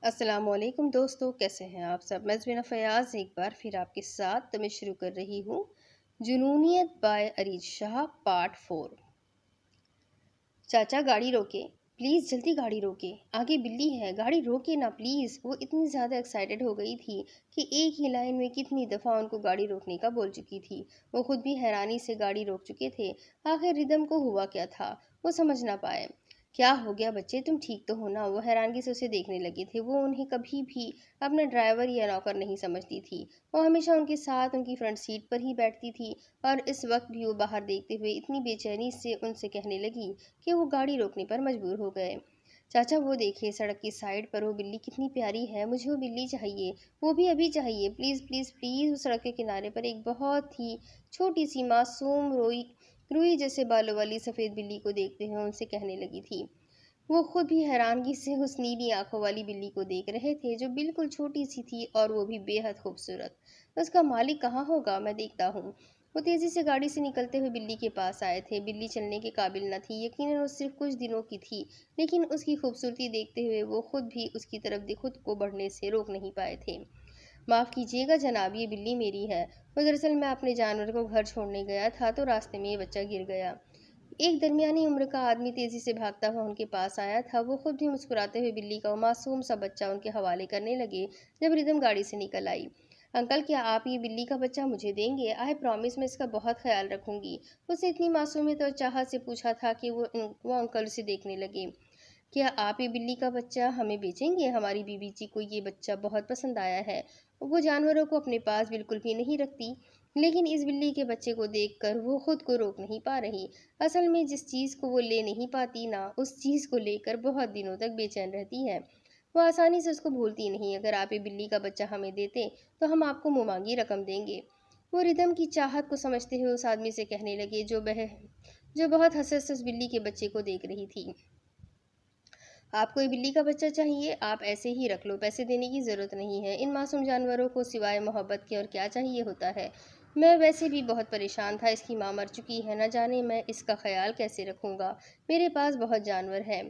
السلام علیکم دوستو، کیسے ہیں آپ سب؟ میں زبینہ فیاض ایک بار پھر آپ کے ساتھ میں شروع کر رہی ہوں جنونیت بائے ارید شاہ پارٹ 4۔ چاچا گاڑی روکے، پلیز جلدی گاڑی روکے، آگے بلی ہے، گاڑی روکے نا پلیز۔ وہ اتنی زیادہ ایکسائٹڈ ہو گئی تھی کہ ایک ہی لائن میں کتنی دفعہ ان کو گاڑی روکنے کا بول چکی تھی۔ وہ خود بھی حیرانی سے گاڑی روک چکے تھے۔ آخر ردم کو ہوا کیا تھا وہ سمجھ نہ پائے۔ کیا ہو گیا بچے، تم ٹھیک تو ہو نا؟ وہ حیرانگی سے اسے دیکھنے لگے تھے۔ وہ انہیں کبھی بھی اپنا ڈرائیور یا نوکر نہیں سمجھتی تھی۔ وہ ہمیشہ ان کے ساتھ ان کی فرنٹ سیٹ پر ہی بیٹھتی تھی، اور اس وقت بھی وہ باہر دیکھتے ہوئے اتنی بے چینی سے ان سے کہنے لگی کہ وہ گاڑی روکنے پر مجبور ہو گئے۔ چاچا وہ دیکھیں سڑک کی سائڈ پر وہ بلی کتنی پیاری ہے، مجھے وہ بلی چاہیے، وہ بھی ابھی چاہیے، پلیز پلیز پلیز۔ وہ سڑک کے کنارے پر ایک بہت ہی چھوٹی سی معصوم روئی جیسے بالوں والی سفید بلی کو دیکھتے ہوئے ان سے کہنے لگی تھی۔ وہ خود بھی حیرانگی سے اس نیلی آنکھوں والی بلی کو دیکھ رہے تھے جو بالکل چھوٹی سی تھی اور وہ بھی بے حد خوبصورت۔ اس کا مالک کہاں ہوگا، میں دیکھتا ہوں۔ وہ تیزی سے گاڑی سے نکلتے ہوئے بلی کے پاس آئے تھے۔ بلی چلنے کے قابل نہ تھی، یقیناً وہ صرف کچھ دنوں کی تھی، لیکن اس کی خوبصورتی دیکھتے ہوئے وہ خود بھی اس کی طرف خود کو بڑھنے سے روک نہیں پائے تھے۔ معاف کیجیے گا جناب، یہ بلی میری ہے۔ وہ دراصل میں اپنے جانور کو گھر چھوڑنے گیا تھا تو راستے میں یہ بچہ گر گیا۔ ایک درمیانی عمر کا آدمی تیزی سے بھاگتا ہوا ان کے پاس آیا تھا۔ وہ خود بھی مسکراتے ہوئے بلی کا وہ معصوم سا بچہ ان کے حوالے کرنے لگے جب ردم گاڑی سے نکل آئی۔ انکل، کیا آپ یہ بلی کا بچہ مجھے دیں گے؟ آئی پرامس، میں اس کا بہت خیال رکھوں گی۔ اس نے اتنی معصومیت اور چاہت سے پوچھا تھا کہ وہ انکل اسے دیکھنے لگے۔ کیا آپ یہ بلی کا بچہ ہمیں بیچیں گے؟ ہماری بیوی جی کو یہ بچہ بہت پسند آیا ہے۔ وہ جانوروں کو اپنے پاس بالکل بھی نہیں رکھتی، لیکن اس بلی کے بچے کو دیکھ کر وہ خود کو روک نہیں پا رہی۔ اصل میں جس چیز کو وہ لے نہیں پاتی نا، اس چیز کو لے کر بہت دنوں تک بے چین رہتی ہے۔ وہ آسانی سے اس کو بھولتی نہیں۔ اگر آپ یہ بلی کا بچہ ہمیں دیتے تو ہم آپ کو منہ مانگی رقم دیں گے۔ وہ ردم کی چاہت کو سمجھتے ہوئے اس آدمی سے کہنے لگے جو بہت حسرت سے اس بلی کے بچے کو دیکھ رہی تھی۔ آپ کو یہ بلی کا بچہ چاہیے، آپ ایسے ہی رکھ لو، پیسے دینے کی ضرورت نہیں ہے۔ ان معصوم جانوروں کو سوائے محبت کے اور کیا چاہیے ہوتا ہے؟ میں ویسے بھی بہت پریشان تھا، اس کی ماں مر چکی ہے، نہ جانے میں اس کا خیال کیسے رکھوں گا۔ میرے پاس بہت جانور ہیں،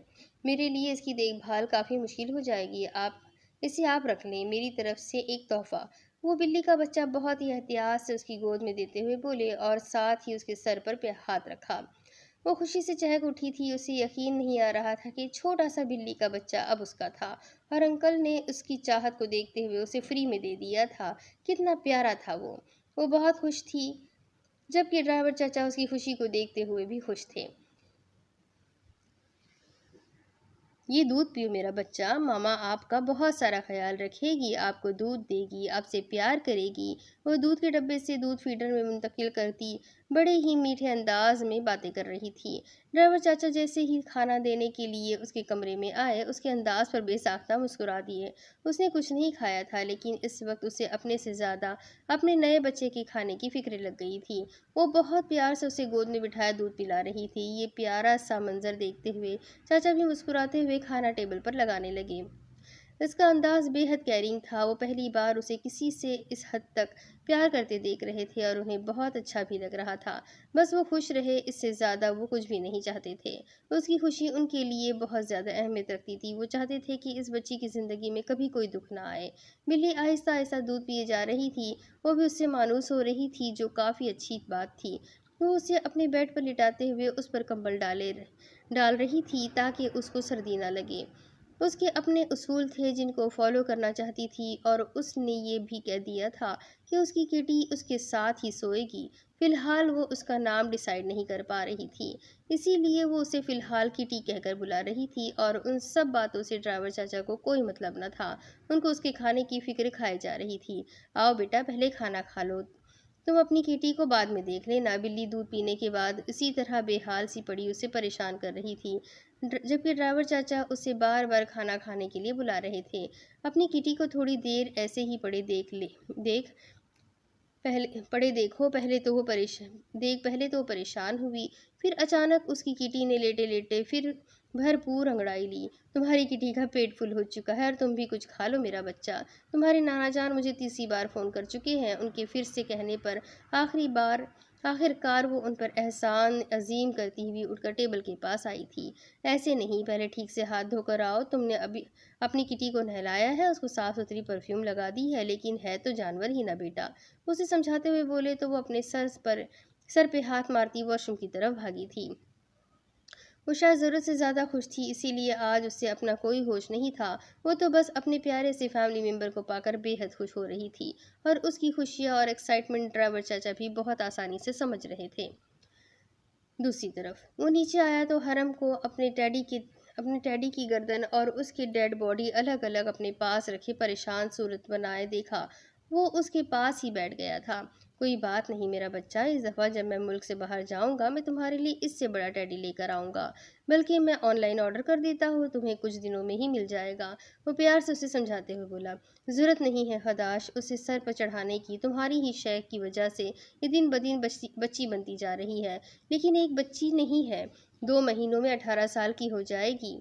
میرے لیے اس کی دیکھ بھال کافی مشکل ہو جائے گی۔ اسے آپ رکھ لیں، میری طرف سے ایک تحفہ۔ وہ بلی کا بچہ بہت ہی احتیاط سے اس کی گود میں دیتے ہوئے بولے اور ساتھ ہی اس کے سر پر ہاتھ رکھا۔ وہ خوشی سے چہک اٹھی تھی، اسے یقین نہیں آ رہا تھا کہ چھوٹا سا بلی کا بچہ اب اس کا تھا، اور انکل نے اس کی چاہت کو دیکھتے ہوئے اسے فری میں دے دیا تھا۔ کتنا پیارا تھا وہ بہت خوش تھی، جبکہ ڈرائیور چاچا اس کی خوشی کو دیکھتے ہوئے بھی خوش تھے۔ یہ دودھ پیو میرا بچہ، ماما آپ کا بہت سارا خیال رکھے گی، آپ کو دودھ دے گی، آپ سے پیار کرے گی۔ وہ دودھ کے ڈبے سے دودھ فیڈر میں منتقل کرتی بڑے ہی میٹھے انداز میں باتیں کر رہی تھی۔ ڈرائیور چاچا جیسے ہی کھانا دینے کے لیے اس کے کمرے میں آئے، اس کے انداز پر بے ساختہ مسکرا دیے۔ اس نے کچھ نہیں کھایا تھا، لیکن اس وقت اسے اپنے سے زیادہ اپنے نئے بچے کے کھانے کی فکر لگ گئی تھی۔ وہ بہت پیار سے اسے گود میں بٹھائے دودھ پلا رہی تھی۔ یہ پیارا سا منظر دیکھتے ہوئے چاچا بھی مسکراتے ہوئے کھانا ٹیبل پر لگانے لگے۔ اس کا انداز بے حد کیئرنگ تھا۔ وہ پہلی بار اسے کسی سے اس حد تک پیار کرتے دیکھ رہے تھے اور انہیں بہت اچھا بھی لگ رہا تھا۔ بس وہ خوش رہے، اس سے زیادہ وہ کچھ بھی نہیں چاہتے تھے۔ اس کی خوشی ان کے لیے بہت زیادہ اہمیت رکھتی تھی۔ وہ چاہتے تھے کہ اس بچی کی زندگی میں کبھی کوئی دکھ نہ آئے۔ بلی آہستہ آہستہ دودھ پیے جا رہی تھی، وہ بھی اس سے مانوس ہو رہی تھی، جو کافی اچھی بات تھی۔ وہ اسے اپنے بیڈ پر لٹاتے ہوئے اس پر کمبل ڈال رہی تھی تاکہ اس کو سردی نہ لگے۔ اس کے اپنے اصول تھے جن کو فالو کرنا چاہتی تھی، اور اس نے یہ بھی کہہ دیا تھا کہ اس کی کٹی اس کے ساتھ ہی سوئے گی۔ فی الحال وہ اس کا نام ڈیسائیڈ نہیں کر پا رہی تھی، اسی لیے وہ اسے فی الحال کٹی کہہ کر بلا رہی تھی، اور ان سب باتوں سے ڈرائیور چاچا کو کوئی مطلب نہ تھا۔ ان کو اس کے کھانے کی فکر کھائے جا رہی تھی۔ آؤ بیٹا، پہلے کھانا کھا لو، تم اپنی کیٹی کو بعد میں دیکھ لینا۔ بلی دودھ پینے کے بعد اسی طرح بے حال سی پڑی اسے پریشان کر رہی تھی، جبکہ ڈرائیور چاچا اسے بار بار کھانا کھانے کے لیے بلا رہے تھے۔ اپنی کیٹی کو تھوڑی دیر ایسے ہی پڑے دیکھو، پہلے تو وہ پریشان ہوئی، پھر اچانک اس کی کیٹی نے لیٹے لیٹے پھر بھرپور انگڑائی لی۔ تمہاری کیٹی کا پیٹ فل ہو چکا ہے اور تم بھی کچھ کھا لو میرا بچہ۔ تمہارے نانا جان مجھے تیسری بار فون کر چکے ہیں، ان کے پھر سے کہنے پر آخری بار آخر کار وہ ان پر احسان عظیم کرتی ہوئی اٹھ کر ٹیبل کے پاس آئی تھی۔ ایسے نہیں، پہلے ٹھیک سے ہاتھ دھو کر آؤ۔ تم نے ابھی اپنی کٹی کو نہلایا ہے، اس کو صاف ستھری پرفیوم لگا دی ہے، لیکن ہے تو جانور ہی نا بیٹا۔ اسے سمجھاتے ہوئے بولے تو وہ اپنے سر پہ ہاتھ مارتی واش روم کی طرف بھاگی تھی۔ وہ شاید ضرورت سے زیادہ خوش تھی، اسی لیے آج اس سے اپنا کوئی ہوش نہیں تھا۔ وہ تو بس اپنے پیارے سے فیملی ممبر کو پا کر بے حد خوش ہو رہی تھی، اور اس کی خوشیاں اور ایکسائٹمنٹ ڈرائیور چاچا بھی بہت آسانی سے سمجھ رہے تھے۔ دوسری طرف وہ نیچے آیا تو حرم کو اپنے ٹیڈی کی گردن اور اس کی ڈیڈ باڈی الگ الگ اپنے پاس رکھے پریشان صورت بنائے دیکھا۔ وہ اس کے پاس ہی بیٹھ گیا تھا۔ کوئی بات نہیں میرا بچہ، اس دفعہ جب میں ملک سے باہر جاؤں گا میں تمہارے لیے اس سے بڑا ٹیڈی لے کر آؤں گا، بلکہ میں آن لائن آرڈر کر دیتا ہوں، تمہیں کچھ دنوں میں ہی مل جائے گا۔ وہ پیار سے اسے سمجھاتے ہوئے بولا، ضرورت نہیں ہے خداش اسے سر پر چڑھانے کی، تمہاری ہی شیخ کی وجہ سے یہ دن بدن بچی بنتی جا رہی ہے، لیکن ایک بچی نہیں ہے، 2 مہینوں میں 18 سال کی ہو جائے گی۔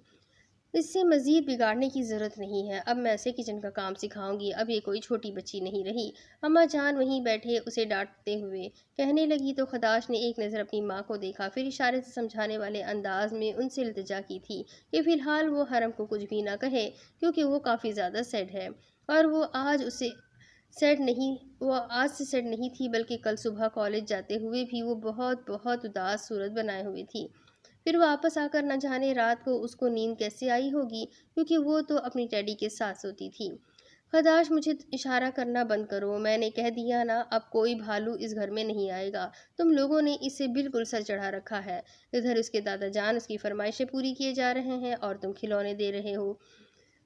اس سے مزید بگاڑنے کی ضرورت نہیں ہے، اب میں اسے کچن کا کام سکھاؤں گی، اب یہ کوئی چھوٹی بچی نہیں رہی۔ اماں جان وہیں بیٹھے اسے ڈانٹتے ہوئے کہنے لگی تو خداش نے ایک نظر اپنی ماں کو دیکھا، پھر اشارے سے سمجھانے والے انداز میں ان سے التجا کی تھی کہ فی الحال وہ حرم کو کچھ بھی نہ کہے، کیونکہ وہ کافی زیادہ سیڈ ہے، اور وہ آج سے سیڈ نہیں تھی، بلکہ کل صبح کالج جاتے ہوئے بھی وہ بہت بہت اداس صورت بنائے ہوئے تھی۔ پھر واپس آ کر نہ جانے رات کو اس کو نیند کیسے آئی ہوگی، کیونکہ وہ تو اپنی ٹیڈی کے ساتھ سوتی تھی۔ خداش مجھے اشارہ کرنا بند کرو، میں نے کہہ دیا نا، اب کوئی بھالو اس گھر میں نہیں آئے گا، تم لوگوں نے اسے بالکل سر چڑھا رکھا ہے۔ ادھر اس کے دادا جان اس کی فرمائشیں پوری کیے جا رہے ہیں اور تم کھلونے دے رہے ہو۔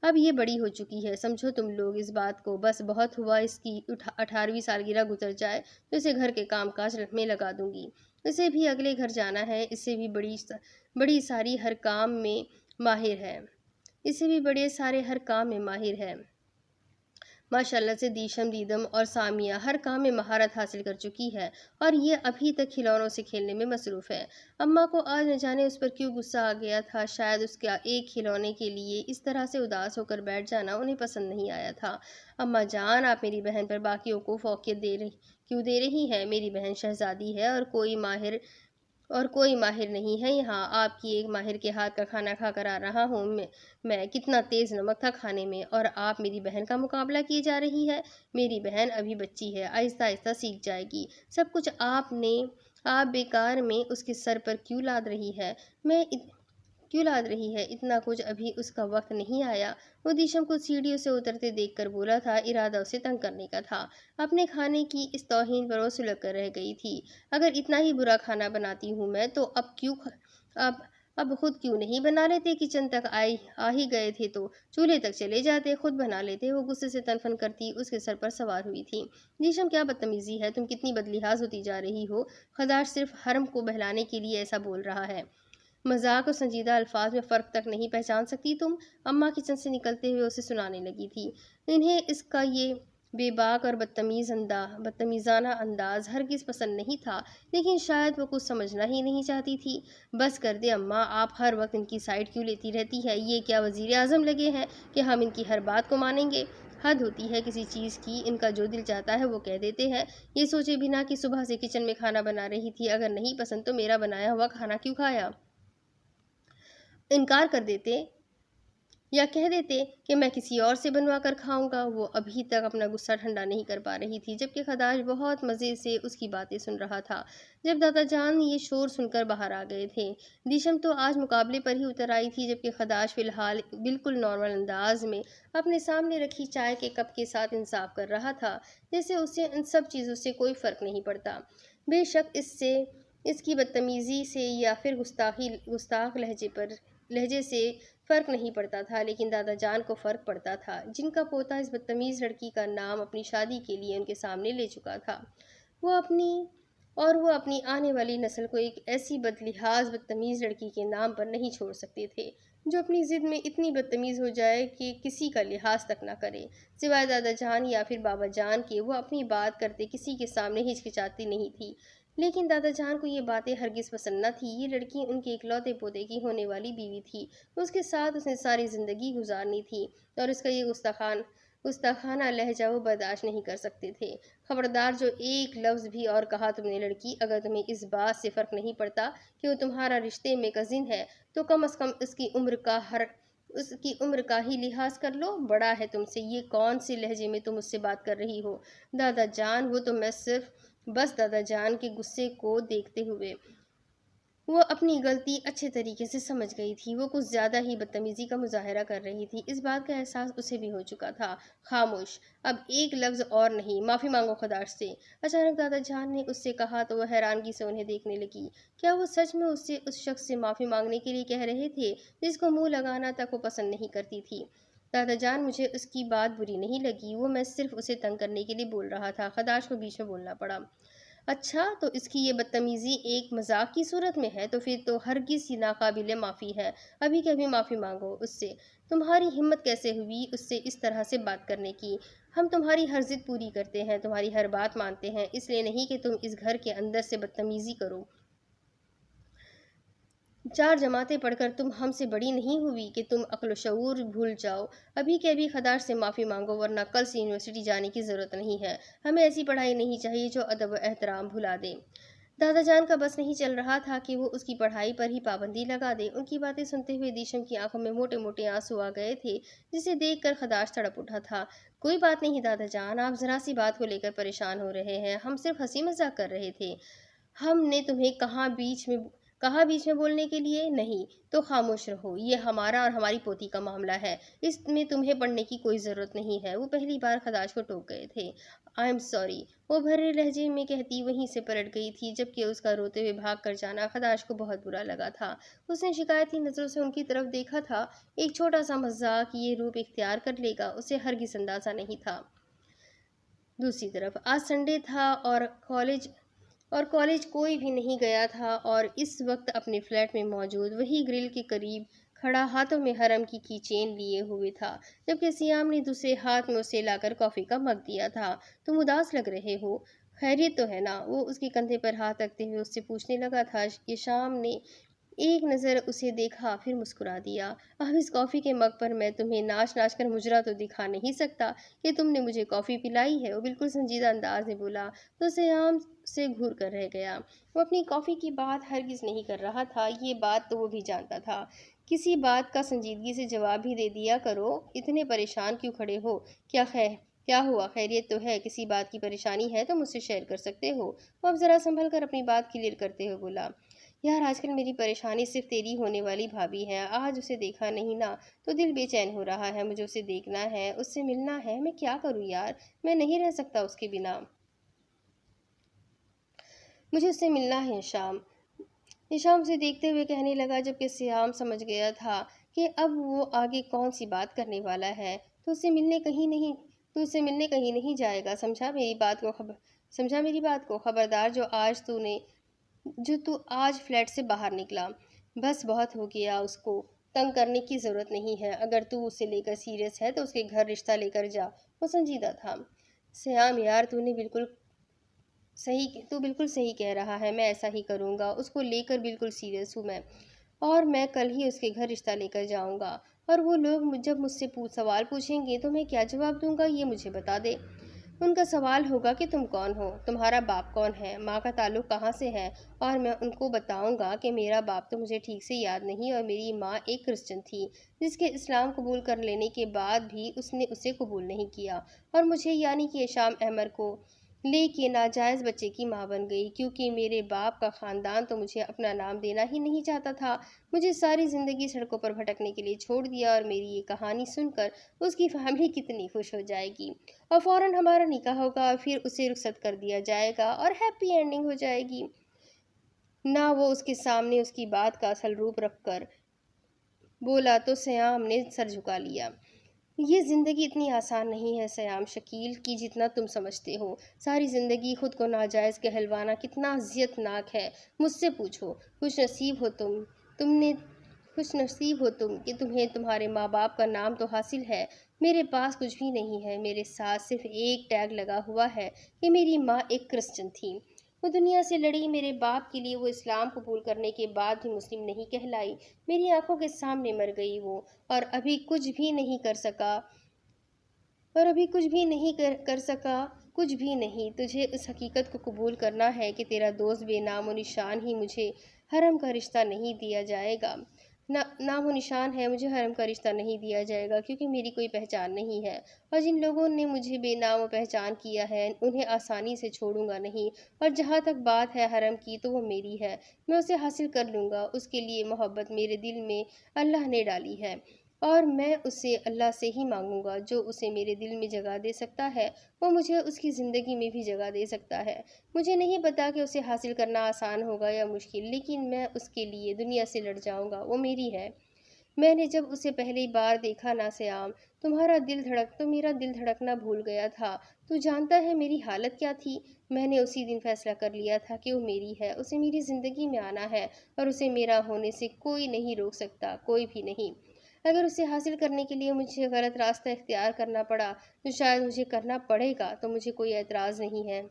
اب یہ بڑی ہو چکی ہے، سمجھو تم لوگ اس بات کو، بس بہت ہوا اس کی 18ویں سالگرہ گزر جائے تو اسے گھر کے کام کاج میں لگا دوں گی۔ اسے بھی اگلے گھر جانا ہے، اسے بھی بڑی ساری ہر کام میں ماہر ہے۔ ماشاءاللہ سے دیشم دیدم اور سامیہ ہر کام میں مہارت حاصل کر چکی ہے، اور یہ ابھی تک کھلونوں سے کھیلنے میں مصروف ہے۔ اماں کو آج نہ جانے اس پر کیوں غصہ آ گیا تھا، شاید اس کا ایک کھلونے کے لیے اس طرح سے اداس ہو کر بیٹھ جانا انہیں پسند نہیں آیا تھا۔ اماں جان، آپ میری بہن پر باقیوں کو فوقیت کیوں دے رہی ہیں؟ میری بہن شہزادی ہے اور کوئی ماہر نہیں ہے یہاں، آپ کی ایک ماہر کے ہاتھ کا کھانا کھا کر آ رہا ہوں میں، کتنا تیز نمک تھا کھانے میں، اور آپ میری بہن کا مقابلہ کیے جا رہی ہے۔ میری بہن ابھی بچی ہے، آہستہ آہستہ سیکھ جائے گی، سب کچھ آپ بیکار میں اس کے سر پر کیوں لاد رہی ہے؟ اتنا کچھ ابھی اس کا وقت نہیں آیا۔ وہ دیشم کو سیڑھیوں سے اترتے دیکھ کر بولا تھا، ارادہ اسے تنگ کرنے کا تھا۔ اپنے کھانے کی اس توہین پر وہ سلگ کر رہ گئی تھی۔ اگر اتنا ہی برا کھانا بناتی ہوں میں تو اب خود کیوں نہیں بنا لیتے؟ کچن تک آ ہی گئے تھے تو چولہے تک چلے جاتے، خود بنا لیتے۔ وہ غصے سے تنفن کرتی اس کے سر پر سوار ہوئی تھی۔ دیشم، کیا بدتمیزی ہے، تم کتنی بدلحاظ ہوتی جا رہی ہو۔ خداش صرف حرم کو بہلانے کے لیے ایسا بول رہا ہے، مذاق اور سنجیدہ الفاظ میں فرق تک نہیں پہچان سکتی تم؟ اماں کچن سے نکلتے ہوئے اسے سنانے لگی تھی۔ انہیں اس کا یہ بے باک اور بدتمیزانہ انداز ہرگز پسند نہیں تھا، لیکن شاید وہ کچھ سمجھنا ہی نہیں چاہتی تھی۔ بس کر دے اماں، آپ ہر وقت ان کی سائیڈ کیوں لیتی رہتی ہے؟ یہ کیا وزیر اعظم لگے ہیں کہ ہم ان کی ہر بات کو مانیں گے؟ حد ہوتی ہے کسی چیز کی، ان کا جو دل چاہتا ہے وہ کہہ دیتے ہیں، یہ سوچے بنا کہ صبح سے کچن میں کھانا بنا رہی تھی، اگر نہیں پسند تو میرا بنایا ہوا کھانا کیوں کھایا؟ انکار کر دیتے یا کہہ دیتے کہ میں کسی اور سے بنوا کر کھاؤں گا۔ وہ ابھی تک اپنا غصہ ٹھنڈا نہیں کر پا رہی تھی، جبکہ خداش بہت مزے سے اس کی باتیں سن رہا تھا۔ جب دادا جان یہ شور سن کر باہر آ گئے تھے، دیشم تو آج مقابلے پر ہی اتر آئی تھی، جبکہ خداش فی الحال بالکل نارمل انداز میں اپنے سامنے رکھی چائے کے کپ کے ساتھ انصاف کر رہا تھا، جیسے اسے ان سب چیزوں سے کوئی فرق نہیں پڑتا۔ بے شک اس کی بدتمیزی سے یا پھر گستاخ لہجے سے فرق نہیں پڑتا تھا، لیکن دادا جان کو فرق پڑتا تھا، جن کا پوتا اس بدتمیز لڑکی کا نام اپنی شادی کے لیے ان کے سامنے لے چکا تھا۔ وہ اپنی آنے والی نسل کو ایک ایسی بدلحاظ بدتمیز لڑکی کے نام پر نہیں چھوڑ سکتے تھے، جو اپنی ضد میں اتنی بدتمیز ہو جائے کہ کسی کا لحاظ تک نہ کرے، سوائے دادا جان یا پھر بابا جان کے۔ وہ اپنی بات کرتے کسی کے سامنے ہچکچاتی نہیں تھی، لیکن دادا جان کو یہ باتیں ہرگز پسند نہ تھیں۔ یہ لڑکی ان کے اکلوتے پوتے کی ہونے والی بیوی تھی، اس کے ساتھ اس نے ساری زندگی گزارنی تھی، اور اس کا یہ گستاخانہ لہجہ وہ برداشت نہیں کر سکتے تھے۔ خبردار، جو ایک لفظ بھی اور کہا تم نے لڑکی، اگر تمہیں اس بات سے فرق نہیں پڑتا کہ وہ تمہارا رشتے میں کزن ہے تو کم از کم اس کی عمر کا ہی لحاظ کر لو۔ بڑا ہے تم سے، یہ کون سے لہجے میں تم اس سے بات کر رہی ہو؟ دادا جان، وہ تو میں بس دادا جان کے غصے کو دیکھتے ہوئے وہ اپنی غلطی اچھے طریقے سے سمجھ گئی تھی۔ وہ کچھ زیادہ ہی بدتمیزی کا مظاہرہ کر رہی تھی، اس بات کا احساس اسے بھی ہو چکا تھا۔ خاموش، اب ایک لفظ اور نہیں، معافی مانگو خداش سے، اچانک دادا جان نے اس سے کہا تو وہ حیرانگی سے انہیں دیکھنے لگی۔ کیا وہ سچ میں اس شخص سے معافی مانگنے کے لیے کہہ رہے تھے جس کو منہ لگانا تک وہ پسند نہیں کرتی تھی؟ دادا جان، مجھے اس کی بات بری نہیں لگی، میں صرف اسے تنگ کرنے کے لیے بول رہا تھا۔ خداش کو بیچ میں بولنا پڑا۔ اچھا، تو اس کی یہ بدتمیزی ایک مذاق کی صورت میں ہے؟ تو پھر تو ہرگز ہی ناقابل معافی ہے۔ ابھی کے ابھی معافی مانگو اس سے۔ تمہاری ہمت کیسے ہوئی اس سے اس طرح سے بات کرنے کی؟ ہم تمہاری ہر ضد پوری کرتے ہیں، تمہاری ہر بات مانتے ہیں، اس لیے نہیں کہ تم اس گھر کے اندر سے بدتمیزی کرو۔ 4 جماعتیں پڑھ کر تم ہم سے بڑی نہیں ہوئی کہ تم عقل و شعور بھول جاؤ۔ ابھی کے ابھی خداش سے معافی مانگو، ورنہ کل سے یونیورسٹی جانے کی ضرورت نہیں ہے۔ ہمیں ایسی پڑھائی نہیں چاہیے جو ادب و احترام بھلا دے۔ دادا جان کا بس نہیں چل رہا تھا کہ وہ اس کی پڑھائی پر ہی پابندی لگا دے۔ ان کی باتیں سنتے ہوئے دیشم کی آنکھوں میں موٹے موٹے آنسو آ گئے تھے، جسے دیکھ کر خداش تڑپ اٹھا تھا۔ کوئی بات نہیں دادا جان، آپ ذرا سی بات کو لے کر پریشان ہو رہے ہیں، ہم صرف ہنسی مذاق کر رہے تھے۔ ہم نے تمہیں کہا بیچ میں بولنے کے لیے؟ نہیں تو خاموش رہو، یہ ہمارا اور ہماری پوتی کا معاملہ ہے، اس میں تمہیں پڑھنے کی کوئی ضرورت نہیں ہے۔ وہ پہلی بار خداش کو ٹوک گئے تھے۔ آئی ایم سوری، وہ بھرے لہجے میں کہتی وہیں سے پلٹ گئی تھی، جبکہ اس کا روتے ہوئے بھاگ کر جانا خداش کو بہت برا لگا تھا۔ اس نے شکایتی نظروں سے ان کی طرف دیکھا تھا۔ ایک چھوٹا سا مذاق یہ روپ اختیار کر لے گا، اسے ہرگز اندازہ نہیں تھا۔ دوسری طرف آج سنڈے تھا اور کالج کوئی بھی نہیں گیا تھا، اور اس وقت اپنے فلیٹ میں موجود وہی گرل کے قریب کھڑا ہاتھوں میں حرم کی کی چین لیے ہوئے تھا، جبکہ سیام نے دوسرے ہاتھ میں اسے لا کر کافی کا مگ دیا تھا۔ تم اداس لگ رہے ہو، خیریت تو ہے نا؟ وہ اس کے کندھے پر ہاتھ رکھتے ہوئے اس سے پوچھنے لگا تھا کہ شام نے ایک نظر اسے دیکھا، پھر مسکرا دیا۔ اب اس کافی کے مگ پر میں تمہیں ناچ ناچ کر مجرا تو دکھا نہیں سکتا کہ تم نے مجھے کافی پلائی ہے، وہ بالکل سنجیدہ انداز میں بولا تو سیام سے گھور کر رہ گیا۔ وہ اپنی کافی کی بات ہرگز نہیں کر رہا تھا، یہ بات تو وہ بھی جانتا تھا۔ کسی بات کا سنجیدگی سے جواب بھی دے دیا کرو، اتنے پریشان کیوں کھڑے ہو؟ کیا ہوا؟ خیریت تو ہے؟ کسی بات کی پریشانی ہے تو مجھ سے شیئر کر سکتے ہو۔ وہ اب ذرا سنبھل کر اپنی بات کلیئر کرتے ہوئے بولا، یار آج کل میری پریشانی صرف تیری ہونے والی بھابھی ہے۔ آج اسے دیکھا نہیں نا تو دل بے چین ہو رہا ہے، مجھے اسے دیکھنا ہے، اس سے ملنا ہے، میں کیا کروں یار، میں نہیں رہ سکتا اس کے بنا، مجھے اس سے ملنا ہے ہشام اسے دیکھتے ہوئے کہنے لگا، جبکہ سیام سمجھ گیا تھا کہ اب وہ آگے کون سی بات کرنے والا ہے۔ تو اس سے ملنے کہیں نہیں جائے گا، سمجھا میری بات کو؟ خبردار، جو تو آج فلیٹ سے باہر نکلا، بس بہت ہو گیا، اس کو تنگ کرنے کی ضرورت نہیں ہے۔ اگر تو اسے لے کر سیریس ہے تو اس کے گھر رشتہ لے کر جا۔ وہ سنجیدہ تھا۔ سیام یار، تو بالکل صحیح کہہ رہا ہے، میں ایسا ہی کروں گا، اس کو لے کر بالکل سیریس ہوں میں، اور میں کل ہی اس کے گھر رشتہ لے کر جاؤں گا، اور وہ لوگ جب مجھ سے سوال پوچھیں گے تو میں کیا جواب دوں گا یہ مجھے بتا دے۔ ان کا سوال ہوگا کہ تم کون ہو، تمہارا باپ کون ہے، ماں کا تعلق کہاں سے ہے، اور میں ان کو بتاؤں گا کہ میرا باپ تو مجھے ٹھیک سے یاد نہیں، اور میری ماں ایک کرسچن تھی جس کے اسلام قبول کر لینے کے بعد بھی اس نے اسے قبول نہیں کیا، اور مجھے یعنی کہ ہشام احمر کو لے کے ناجائز بچے کی ماں بن گئی، کیونکہ میرے باپ کا خاندان تو مجھے اپنا نام دینا ہی نہیں چاہتا تھا۔ مجھے ساری زندگی سڑکوں پر بھٹکنے کے لیے چھوڑ دیا، اور میری یہ کہانی سن کر اس کی فیملی کتنی خوش ہو جائے گی، اور فوراً ہمارا نکاح ہوگا، اور پھر اسے رخصت کر دیا جائے گا اور ہیپی اینڈنگ ہو جائے گی نا۔ وہ اس کے سامنے اس کی بات کا اصل روپ رکھ کر بولا تو سیام نے سر جھکا لیا۔ یہ زندگی اتنی آسان نہیں ہے سیام شکیل کی جتنا تم سمجھتے ہو۔ ساری زندگی خود کو ناجائز کہلوانا کتنا اذیت ناک ہے۔ مجھ سے پوچھو، خوش نصیب ہو تم کہ تمہیں تمہارے ماں باپ کا نام تو حاصل ہے۔ میرے پاس کچھ بھی نہیں ہے، میرے ساتھ صرف ایک ٹیگ لگا ہوا ہے کہ میری ماں ایک کرسچن تھی۔ وہ دنیا سے لڑی، میرے باپ کے لیے وہ اسلام قبول کرنے کے بعد بھی مسلم نہیں کہلائی، میری آنکھوں کے سامنے مر گئی وہ، اور ابھی کچھ بھی نہیں کر سکا اور ابھی کچھ بھی نہیں کر سکا، کچھ بھی نہیں۔ تجھے اس حقیقت کو قبول کرنا ہے کہ تیرا دوست بے نام و نشان ہی مجھے حرم کا رشتہ نہیں دیا جائے گا۔ نام و نشان ہے، مجھے حرم کا رشتہ نہیں دیا جائے گا کیونکہ میری کوئی پہچان نہیں ہے، اور جن لوگوں نے مجھے بے نام و پہچان کیا ہے انہیں آسانی سے چھوڑوں گا نہیں۔ اور جہاں تک بات ہے حرم کی تو وہ میری ہے، میں اسے حاصل کر لوں گا۔ اس کے لیے محبت میرے دل میں اللہ نے ڈالی ہے، اور میں اسے اللہ سے ہی مانگوں گا۔ جو اسے میرے دل میں جگہ دے سکتا ہے وہ مجھے اس کی زندگی میں بھی جگہ دے سکتا ہے۔ مجھے نہیں پتا کہ اسے حاصل کرنا آسان ہوگا یا مشکل، لیکن میں اس کے لیے دنیا سے لڑ جاؤں گا، وہ میری ہے۔ میں نے جب اسے پہلی بار دیکھا نا سیام، تو میرا دل دھڑکنا بھول گیا تھا۔ تو جانتا ہے میری حالت کیا تھی؟ میں نے اسی دن فیصلہ کر لیا تھا کہ وہ میری ہے، اسے میری زندگی میں آنا ہے، اور اسے میرا ہونے سے کوئی نہیں روک سکتا، کوئی بھی نہیں۔ اگر اسے حاصل کرنے کے لیے مجھے غلط راستہ اختیار کرنا پڑا، جو شاید مجھے کرنا پڑے گا، تو مجھے کوئی اعتراض نہیں ہے۔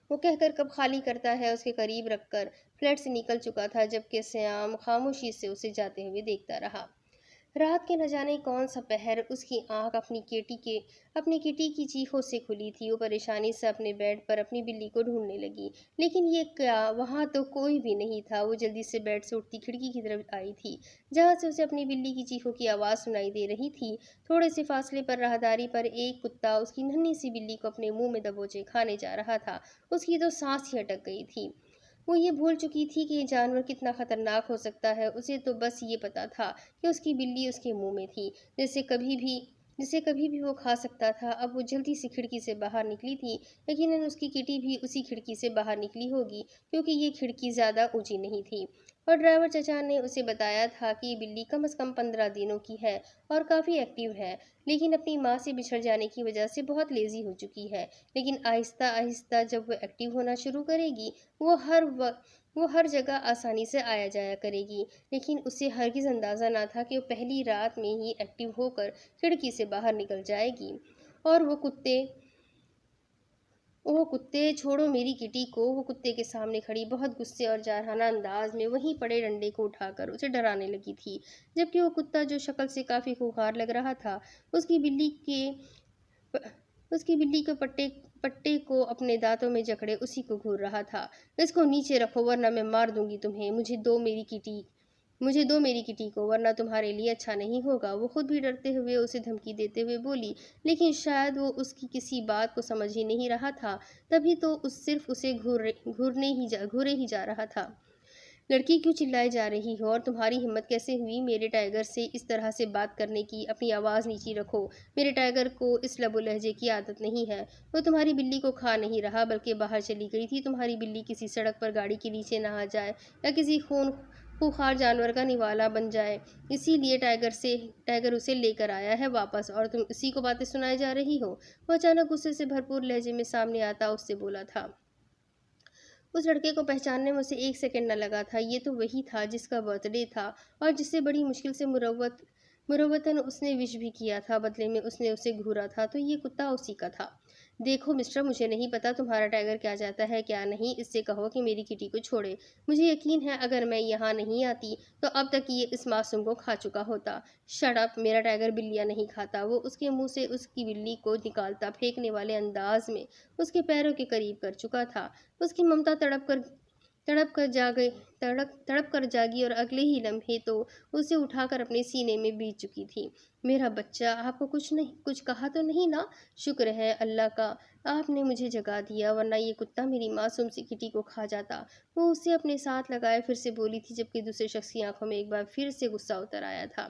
وہ کہہ کر کب خالی کرتا ہے اس کے قریب رکھ کر فلیٹ سے نکل چکا تھا، جبکہ سیام خاموشی سے اسے جاتے ہوئے دیکھتا رہا۔ رات کے نہ جانے کون سا پہر اس کی آنکھ اپنی کٹی کی چیخوں سے کھلی تھی۔ وہ پریشانی سے اپنے بیڈ پر اپنی بلی کو ڈھونڈنے لگی، لیکن یہ کیا، وہاں تو کوئی بھی نہیں تھا۔ وہ جلدی سے بیڈ سے اٹھتی کھڑکی کی طرف آئی تھی، جہاں سے اسے اپنی بلی کی چیخوں کی آواز سنائی دے رہی تھی۔ تھوڑے سے فاصلے پر راہداری پر ایک کتا اس کی ننھی سی بلی کو اپنے منہ میں دبوچے کھانے جا رہا تھا۔ اس کی تو سانس ہی اٹک گئی تھی۔ وہ یہ بھول چکی تھی کہ یہ جانور کتنا خطرناک ہو سکتا ہے۔ اسے تو بس یہ پتا تھا کہ اس کی بلی اس کے منہ میں تھی، جسے کبھی بھی وہ کھا سکتا تھا۔ اب وہ جلدی سے کھڑکی سے باہر نکلی تھی۔ یقیناً اس کی کٹی بھی اسی کھڑکی سے باہر نکلی ہوگی، کیونکہ یہ کھڑکی زیادہ اونچی نہیں تھی، اور ڈرائیور چچا نے اسے بتایا تھا کہ یہ بلی کم از کم 15 دنوں کی ہے اور کافی ایکٹیو ہے، لیکن اپنی ماں سے بچھڑ جانے کی وجہ سے بہت لیزی ہو چکی ہے۔ لیکن آہستہ آہستہ جب وہ ایکٹیو ہونا شروع کرے گی، وہ ہر جگہ آسانی سے آیا جایا کرے گی۔ لیکن اسے ہرگز اندازہ نہ تھا کہ وہ پہلی رات میں ہی ایکٹیو ہو کر کھڑکی سے باہر نکل جائے گی۔ اور وہ کتے چھوڑو میری کٹی کو، وہ کتے کے سامنے کھڑی بہت غصے اور جارحانہ انداز میں وہیں پڑے ڈنڈے کو اٹھا کر اسے ڈرانے لگی تھی، جبکہ وہ کتا جو شکل سے کافی خوخار لگ رہا تھا، اس کی بلی کے پٹے کو اپنے دانتوں میں جکڑے اسی کو گھور رہا تھا۔ اس کو نیچے رکھو ورنہ میں مار دوں گی تمہیں، مجھے دو میری کٹی کو، ورنہ تمہارے لیے اچھا نہیں ہوگا۔ وہ خود بھی ڈرتے ہوئے اسے دھمکی دیتے ہوئے بولی، لیکن شاید وہ اس کی کسی بات کو سمجھ ہی نہیں رہا تھا، تبھی تو صرف اسے گھورے ہی جا رہا تھا۔ لڑکی کیوں چلائے جا رہی ہو، اور تمہاری ہمت کیسے ہوئی میرے ٹائیگر سے اس طرح سے بات کرنے کی؟ اپنی آواز نیچی رکھو، میرے ٹائیگر کو اس لب و لہجے کی عادت نہیں ہے۔ وہ تمہاری بلی کو کھا نہیں رہا بلکہ باہر چلی گئی تھی۔ تمہاری بلی کسی سڑک پر گاڑی کے نیچے نہ آ جائے یا کسی خوخار جانور کا نوالا بن جائے، اسی لیے ٹائیگر اسے لے کر آیا ہے واپس، اور تم اسی کو باتیں سنائے جا رہی ہو۔ وہ اچانک غصے سے بھرپور لہجے میں سامنے آتا اس سے بولا تھا۔ اس لڑکے کو پہچاننے میں اسے 1 سیکنڈ نہ لگا تھا۔ یہ تو وہی تھا جس کا برتھ ڈے تھا اور جسے بڑی مشکل سے مروتاً اس نے وش بھی کیا تھا، بدلے میں اس نے اسے گھورا تھا، تو یہ کتا اسی کا تھا۔ دیکھو مسٹر، مجھے نہیں پتا تمہارا ٹائیگر کیا چاہتا ہے کیا نہیں، اس سے کہو کہ میری کٹی کو چھوڑے۔ مجھے یقین ہے اگر میں یہاں نہیں آتی تو اب تک یہ اس معصوم کو کھا چکا ہوتا۔ شٹ اپ، میرا ٹائیگر بلیاں نہیں کھاتا۔ وہ اس کے منہ سے اس کی بلی کو نکالتا پھینکنے والے انداز میں اس کے پیروں کے قریب کر چکا تھا۔ اس کی ممتا تڑپ کر جاگی اور اگلے ہی لمحے تو اسے اٹھا کر اپنے سینے میں بیٹھ چکی تھی۔ میرا بچہ، آپ کو کچھ کہا تو نہیں نا؟ شکر ہے اللہ کا آپ نے مجھے جگا دیا، ورنہ یہ کتا میری معصوم سی کٹی کو کھا جاتا۔ وہ اسے اپنے ساتھ لگائے پھر سے بولی تھی، جبکہ دوسرے شخص کی آنکھوں میں ایک بار پھر سے غصہ اتر آیا تھا۔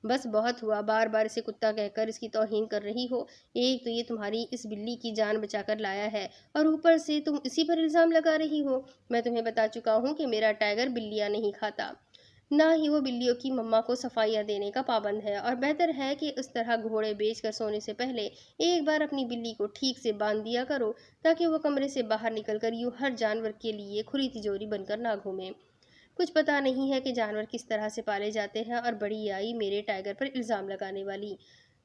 بس بہت ہوا، بار بار اسے کتا کہہ کر اس کی توہین کر رہی ہو۔ ایک تو یہ تمہاری اس بلی کی جان بچا کر لایا ہے، اور اوپر سے تم اسی پر الزام لگا رہی ہو۔ میں تمہیں بتا چکا ہوں کہ میرا ٹائیگر بلیاں نہیں کھاتا، نہ ہی وہ بلیوں کی مما کو صفائیاں دینے کا پابند ہے، اور بہتر ہے کہ اس طرح گھوڑے بیچ کر سونے سے پہلے ایک بار اپنی بلی کو ٹھیک سے باندھ دیا کرو، تاکہ وہ کمرے سے باہر نکل کر یوں ہر جانور کے لیے کھلی تجوری بن کر نہ گھومے۔ کچھ پتا نہیں ہے کہ جانور کس طرح سے پالے جاتے ہیں، اور بڑی آئی میرے ٹائیگر پر الزام لگانے والی۔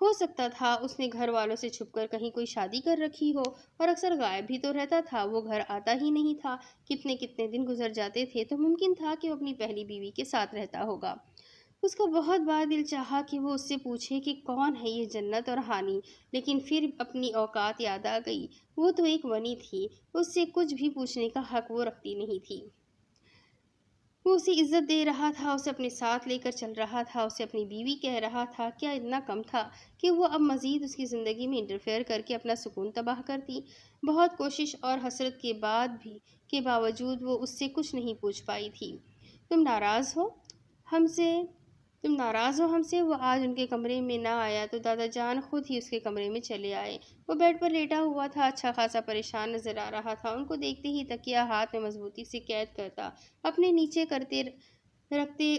ہو سکتا تھا اس نے گھر والوں سے چھپ کر کہیں کوئی شادی کر رکھی ہو، اور اکثر غائب بھی تو رہتا تھا، وہ گھر آتا ہی نہیں تھا۔ کتنے کتنے دن گزر جاتے تھے تو ممکن تھا کہ وہ اپنی پہلی بیوی کے ساتھ رہتا ہوگا۔ اس کا بہت بار دل چاہا کہ وہ اس سے پوچھے کہ کون ہے یہ جنت اور ہانی، لیکن پھر اپنی اوقات یاد آ گئی۔ وہ تو ایک ونی تھی، اس سے کچھ بھی پوچھنے کا حق وہ رکھتی نہیں تھی۔ وہ اسے عزت دے رہا تھا، اسے اپنے ساتھ لے کر چل رہا تھا، اسے اپنی بیوی کہہ رہا تھا۔ کیا اتنا کم تھا کہ وہ اب مزید اس کی زندگی میں انٹرفیئر کر کے اپنا سکون تباہ کرتی؟ بہت کوشش اور حسرت کے باوجود وہ اس سے کچھ نہیں پوچھ پائی تھی۔ تم ناراض ہو ہم سے؟ وہ آج ان کے کمرے میں نہ آیا تو دادا جان خود ہی اس کے کمرے میں چلے آئے۔ وہ بیڈ پر لیٹا ہوا تھا، اچھا خاصا پریشان نظر آ رہا تھا۔ ان کو دیکھتے ہی تکیہ ہاتھ میں مضبوطی سے قید کرتا، اپنے نیچے رکھتے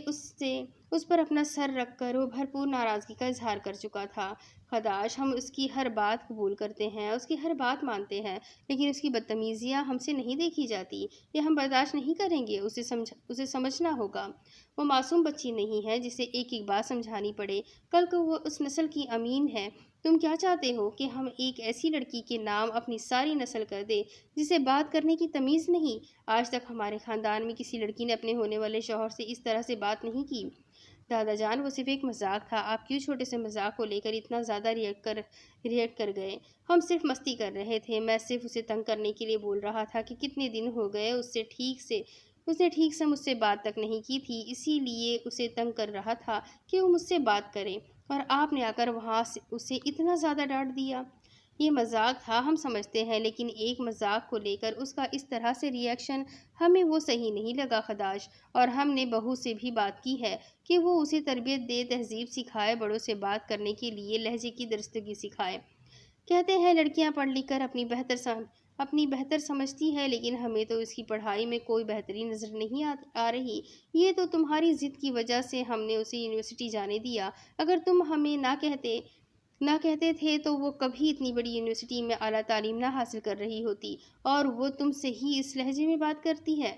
اس پر اپنا سر رکھ کر وہ بھرپور ناراضگی کا اظہار کر چکا تھا۔ خداش، ہم اس کی ہر بات قبول کرتے ہیں، اس کی ہر بات مانتے ہیں، لیکن اس کی بدتمیزیاں ہم سے نہیں دیکھی جاتی، یہ ہم برداشت نہیں کریں گے۔ اسے سمجھنا ہوگا، وہ معصوم بچی نہیں ہے جسے ایک ایک بات سمجھانی پڑے۔ کل کو وہ اس نسل کی امین ہے۔ تم کیا چاہتے ہو کہ ہم ایک ایسی لڑکی کے نام اپنی ساری نسل کر دیں جسے بات کرنے کی تمیز نہیں؟ آج تک ہمارے خاندان میں کسی لڑکی نے اپنے ہونے والے شوہر سے اس طرح سے بات نہیں کی۔ دادا جان، وہ صرف ایک مذاق تھا، آپ کیوں چھوٹے سے مذاق کو لے کر اتنا زیادہ ریئیکٹ کر گئے؟ ہم صرف مستی کر رہے تھے، میں صرف اسے تنگ کرنے کے لیے بول رہا تھا کہ کتنے دن ہو گئے اس نے ٹھیک سے مجھ سے بات تک نہیں کی تھی، اسی لیے اسے تنگ کر رہا تھا کہ وہ مجھ سے بات کرے، اور آپ نے آ کر وہاں اسے اتنا زیادہ ڈانٹ دیا۔ یہ مذاق تھا، ہم سمجھتے ہیں، لیکن ایک مذاق کو لے کر اس کا اس طرح سے ریئیکشن ہمیں وہ صحیح نہیں لگا خداش، اور ہم نے بہو سے بھی بات کی ہے کہ وہ اسے تربیت دے، تہذیب سکھائے، بڑوں سے بات کرنے کے لیے لہجے کی درستگی سکھائے۔ کہتے ہیں لڑکیاں پڑھ لکھ کر اپنی بہتر سمجھتی ہے، لیکن ہمیں تو اس کی پڑھائی میں کوئی بہتری نظر نہیں آ رہی۔ یہ تو تمہاری ضد کی وجہ سے ہم نے اسے یونیورسٹی جانے دیا، اگر تم ہمیں نہ کہتے تھے تو وہ کبھی اتنی بڑی یونیورسٹی میں اعلیٰ تعلیم نہ حاصل کر رہی ہوتی، اور وہ تم سے ہی اس لہجے میں بات کرتی ہے۔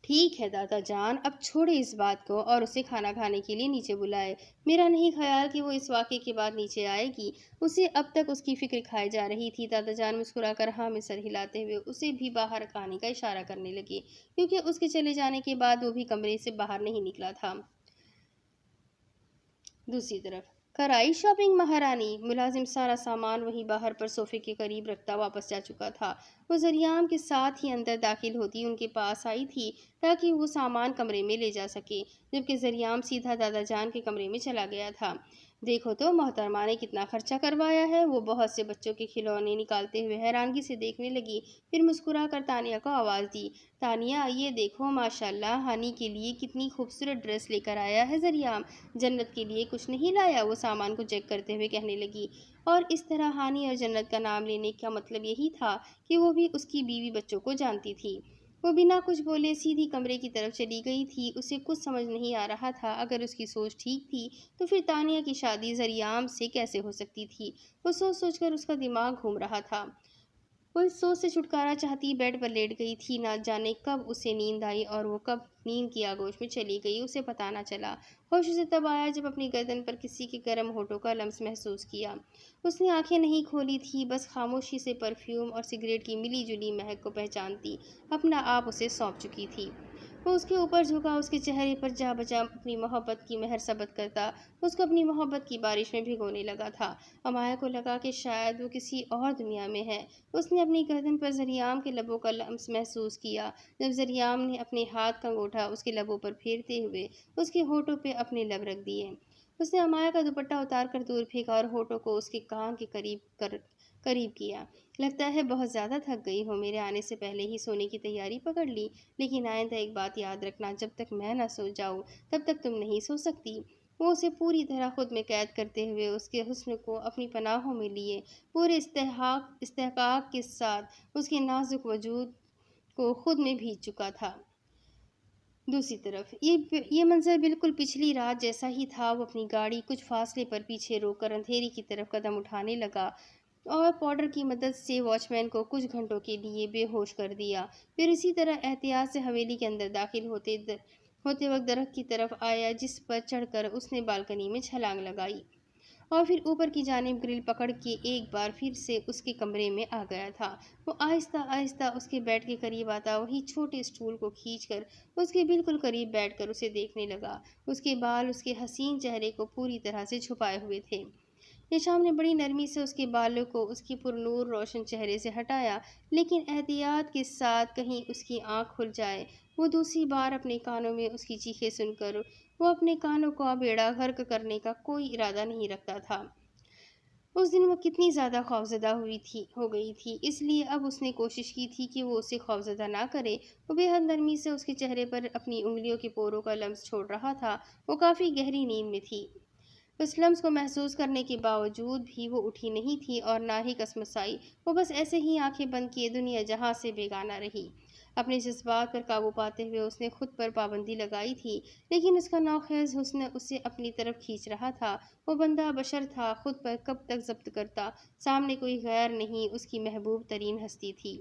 ٹھیک ہے دادا جان، اب چھوڑے اس بات کو اور اسے کھانا کھانے کے لیے نیچے بلائے۔ میرا نہیں خیال کہ وہ اس واقعے کے بعد نیچے آئے گی، اسے اب تک اس کی فکر کھائی جا رہی تھی۔ دادا جان مسکرا کر ہاں میں سر ہلاتے ہوئے اسے بھی باہر آنے کا اشارہ کرنے لگے، کیونکہ اس کے چلے جانے کے بعد وہ بھی کمرے سے باہر نہیں نکلا تھا۔ دوسری طرف کرائی شاپنگ مہارانی؟ ملازم سارا سامان وہیں باہر پر صوفے کے قریب رکھتا واپس جا چکا تھا۔ وہ زریام کے ساتھ ہی اندر داخل ہوتی ان کے پاس آئی تھی تاکہ وہ سامان کمرے میں لے جا سکے، جبکہ زریام سیدھا دادا جان کے کمرے میں چلا گیا تھا۔ دیکھو تو محترمہ نے کتنا خرچہ کروایا ہے، وہ بہت سے بچوں کے کھلونے نکالتے ہوئے حیرانگی سے دیکھنے لگی، پھر مسکرا کر تانیہ کو آواز دی، تانیہ یہ دیکھو ماشاءاللہ، ہانی کے لیے کتنی خوبصورت ڈریس لے کر آیا ہے زریام، جنت کے لیے کچھ نہیں لایا؟ وہ سامان کو چیک کرتے ہوئے کہنے لگی، اور اس طرح ہانی اور جنت کا نام لینے کا مطلب یہی تھا کہ وہ بھی اس کی بیوی بچوں کو جانتی تھی۔ وہ بنا کچھ بولے سیدھی کمرے کی طرف چلی گئی تھی۔ اسے کچھ سمجھ نہیں آ رہا تھا، اگر اس کی سوچ ٹھیک تھی تو پھر تانیہ کی شادی زریام سے کیسے ہو سکتی تھی؟ وہ سوچ کر اس کا دماغ گھوم رہا تھا۔ وہ اس سوچ سے چھٹکارا چاہتی بیڈ پر لیٹ گئی تھی، نہ جانے کب اسے نیند آئی اور وہ کب نیند کی آغوش میں چلی گئی، اسے پتہ نہ چلا۔ ہوش اسے تب آیا جب اپنی گردن پر کسی کے گرم ہونٹوں کا لمس محسوس کیا۔ اس نے آنکھیں نہیں کھولی تھی، بس خاموشی سے پرفیوم اور سگریٹ کی ملی جلی مہک کو پہچانتی اپنا آپ اسے سونپ چکی تھی۔ وہ اس کے اوپر جھکا، اس کے چہرے پر جا بجا اپنی محبت کی مہر ثبت کرتا، اس کو اپنی محبت کی بارش میں بھگونے لگا تھا۔ امایا کو لگا کہ شاید وہ کسی اور دنیا میں ہے۔ اس نے اپنی گردن پر زریام کے لبوں کا لمس محسوس کیا، جب زریام نے اپنے ہاتھ کا انگوٹھا اس کے لبوں پر پھیرتے ہوئے اس کے ہونٹوں پہ اپنے لب رکھ دیے۔ اس نے امایا کا دوپٹہ اتار کر دور پھینکا اور ہونٹوں کو اس کے کان کے قریب کیا۔ لگتا ہے بہت زیادہ تھک گئی ہو، میرے آنے سے پہلے ہی سونے کی تیاری پکڑ لی، لیکن آئندہ ایک بات یاد رکھنا، جب تک میں نہ سو جاؤں تب تک تم نہیں سو سکتی۔ وہ اسے پوری طرح خود میں قید کرتے ہوئے اس کے حسن کو اپنی پناہوں میں لیے پورے استحقاق کے ساتھ اس کے نازک وجود کو خود میں بھیج چکا تھا۔ دوسری طرف یہ منظر بالکل پچھلی رات جیسا ہی تھا۔ وہ اپنی گاڑی کچھ فاصلے پر پیچھے روک کر اندھیری کی طرف قدم اٹھانے لگا اور پاؤڈر کی مدد سے واچ مین کو کچھ گھنٹوں کے لیے بے ہوش کر دیا، پھر اسی طرح احتیاط سے حویلی کے اندر داخل ہوتے وقت درخت کی طرف آیا جس پر چڑھ کر اس نے بالکنی میں چھلانگ لگائی اور پھر اوپر کی جانب گرل پکڑ کے ایک بار پھر سے اس کے کمرے میں آ گیا تھا۔ وہ آہستہ آہستہ اس کے بیڈ کے قریب آتا، وہی چھوٹے اسٹول کو کھینچ کر اس کے بالکل قریب بیٹھ کر اسے دیکھنے لگا۔ اس کے بال اس کے حسین چہرے کو پوری طرح سے چھپائے ہوئے تھے۔ ہشام نے بڑی نرمی سے اس کے بالوں کو اس کی پرنور روشن چہرے سے ہٹایا، لیکن احتیاط کے ساتھ کہیں اس کی آنکھ کھل جائے۔ وہ دوسری بار اپنے کانوں میں اس کی چیخیں سن کر وہ اپنے کانوں کو بیڑا غرق کرنے کا کوئی ارادہ نہیں رکھتا تھا۔ اس دن وہ کتنی زیادہ خوفزدہ ہو گئی تھی، اس لیے اب اس نے کوشش کی تھی کہ وہ اسے خوفزدہ نہ کرے۔ وہ بے حد نرمی سے اس کے چہرے پر اپنی انگلیوں کے پوروں کا لمس چھوڑ رہا تھا۔ وہ کافی گہری نیند میں تھی۔ اس لمس کو محسوس کرنے کے باوجود بھی وہ اٹھی نہیں تھی اور نہ ہی کسمسائی۔ وہ بس ایسے ہی آنکھیں بند کیے دنیا جہاں سے بیگانہ رہی۔ اپنے جذبات پر قابو پاتے ہوئے اس نے خود پر پابندی لگائی تھی، لیکن اس کا نوخیز حسن اسے اپنی طرف کھینچ رہا تھا۔ وہ بندہ بشر تھا، خود پر کب تک ضبط کرتا؟ سامنے کوئی غیر نہیں، اس کی محبوب ترین ہستی تھی۔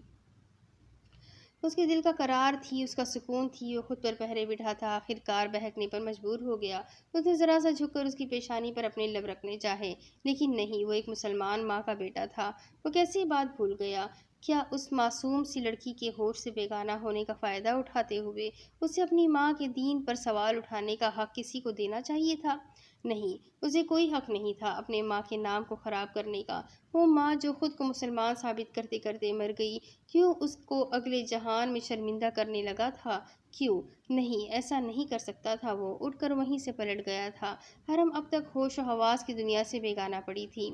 اس کے دل کا قرار تھی، اس کا سکون تھی۔ وہ خود پر پہرے بٹھا تھا، آخر کار بہکنے پر مجبور ہو گیا۔ اس نے ذرا سا جھک کر اس کی پیشانی پر اپنے لب رکھنے چاہے، لیکن نہیں، وہ ایک مسلمان ماں کا بیٹا تھا۔ وہ کیسے یہ بات بھول گیا؟ کیا اس معصوم سی لڑکی کے ہوش سے بیگانہ ہونے کا فائدہ اٹھاتے ہوئے اسے اپنی ماں کے دین پر سوال اٹھانے کا حق کسی کو دینا چاہیے تھا؟ نہیں، اسے کوئی حق نہیں تھا اپنے ماں کے نام کو خراب کرنے کا۔ وہ ماں جو خود کو مسلمان ثابت کرتے کرتے مر گئی، کیوں اس کو اگلے جہان میں شرمندہ کرنے لگا تھا؟ کیوں؟ نہیں، ایسا نہیں کر سکتا تھا۔ وہ اٹھ کر وہیں سے پلٹ گیا تھا۔ حرم اب تک ہوش و حواس کی دنیا سے بیگانہ پڑی تھی۔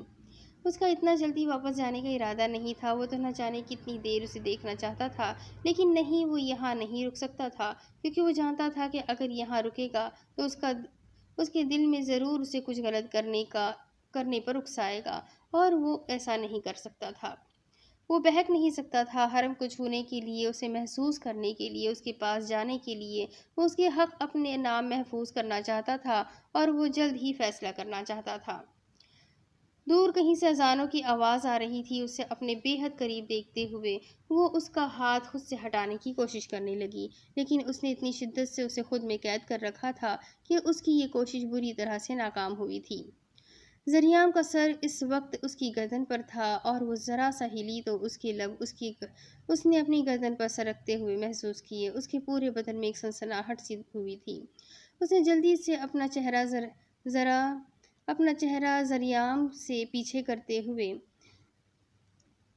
اس کا اتنا جلدی واپس جانے کا ارادہ نہیں تھا۔ وہ تو نہ جانے کتنی دیر اسے دیکھنا چاہتا تھا، لیکن نہیں، وہ یہاں نہیں رک سکتا تھا، کیونکہ وہ جانتا تھا کہ اگر یہاں رکے گا تو اس کے دل میں ضرور اسے کچھ غلط کرنے پر اکسائے گا، اور وہ ایسا نہیں کر سکتا تھا۔ وہ بہک نہیں سکتا تھا۔ حرم کو چھونے کے لیے، اسے محسوس کرنے کے لیے، اس کے پاس جانے کے لیے وہ اس کے حق اپنے نام محفوظ کرنا چاہتا تھا، اور وہ جلد ہی فیصلہ کرنا چاہتا تھا۔ دور کہیں سے اذانوں کی آواز آ رہی تھی۔ اسے اپنے بے حد قریب دیکھتے ہوئے وہ اس کا ہاتھ خود سے ہٹانے کی کوشش کرنے لگی، لیکن اس نے اتنی شدت سے اسے خود میں قید کر رکھا تھا کہ اس کی یہ کوشش بری طرح سے ناکام ہوئی تھی۔ زریام کا سر اس وقت اس کی گردن پر تھا، اور وہ ذرا سا ہلی تو اس کے لب اس نے اپنی گردن پر سرکتے ہوئے محسوس کیے۔ اس کے پورے بدن میں ایک سنسناہٹ سی ہوئی تھی۔ اس نے جلدی سے اپنا چہرہ زریام سے پیچھے کرتے ہوئے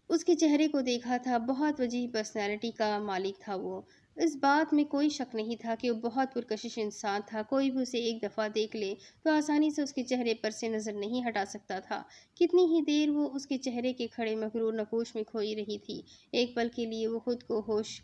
اس کے چہرے کو دیکھا تھا۔ بہت وجیح پرسنالٹی کا مالک تھا وہ۔ اس بات میں کوئی شک نہیں تھا کہ وہ بہت پرکشش انسان تھا۔ کوئی بھی اسے ایک دفعہ دیکھ لے تو آسانی سے اس کے چہرے پر سے نظر نہیں ہٹا سکتا تھا۔ کتنی ہی دیر وہ اس کے چہرے کے کھڑے مغرور نقوش میں کھوئی رہی تھی۔ ایک پل کے لیے وہ خود کو خوش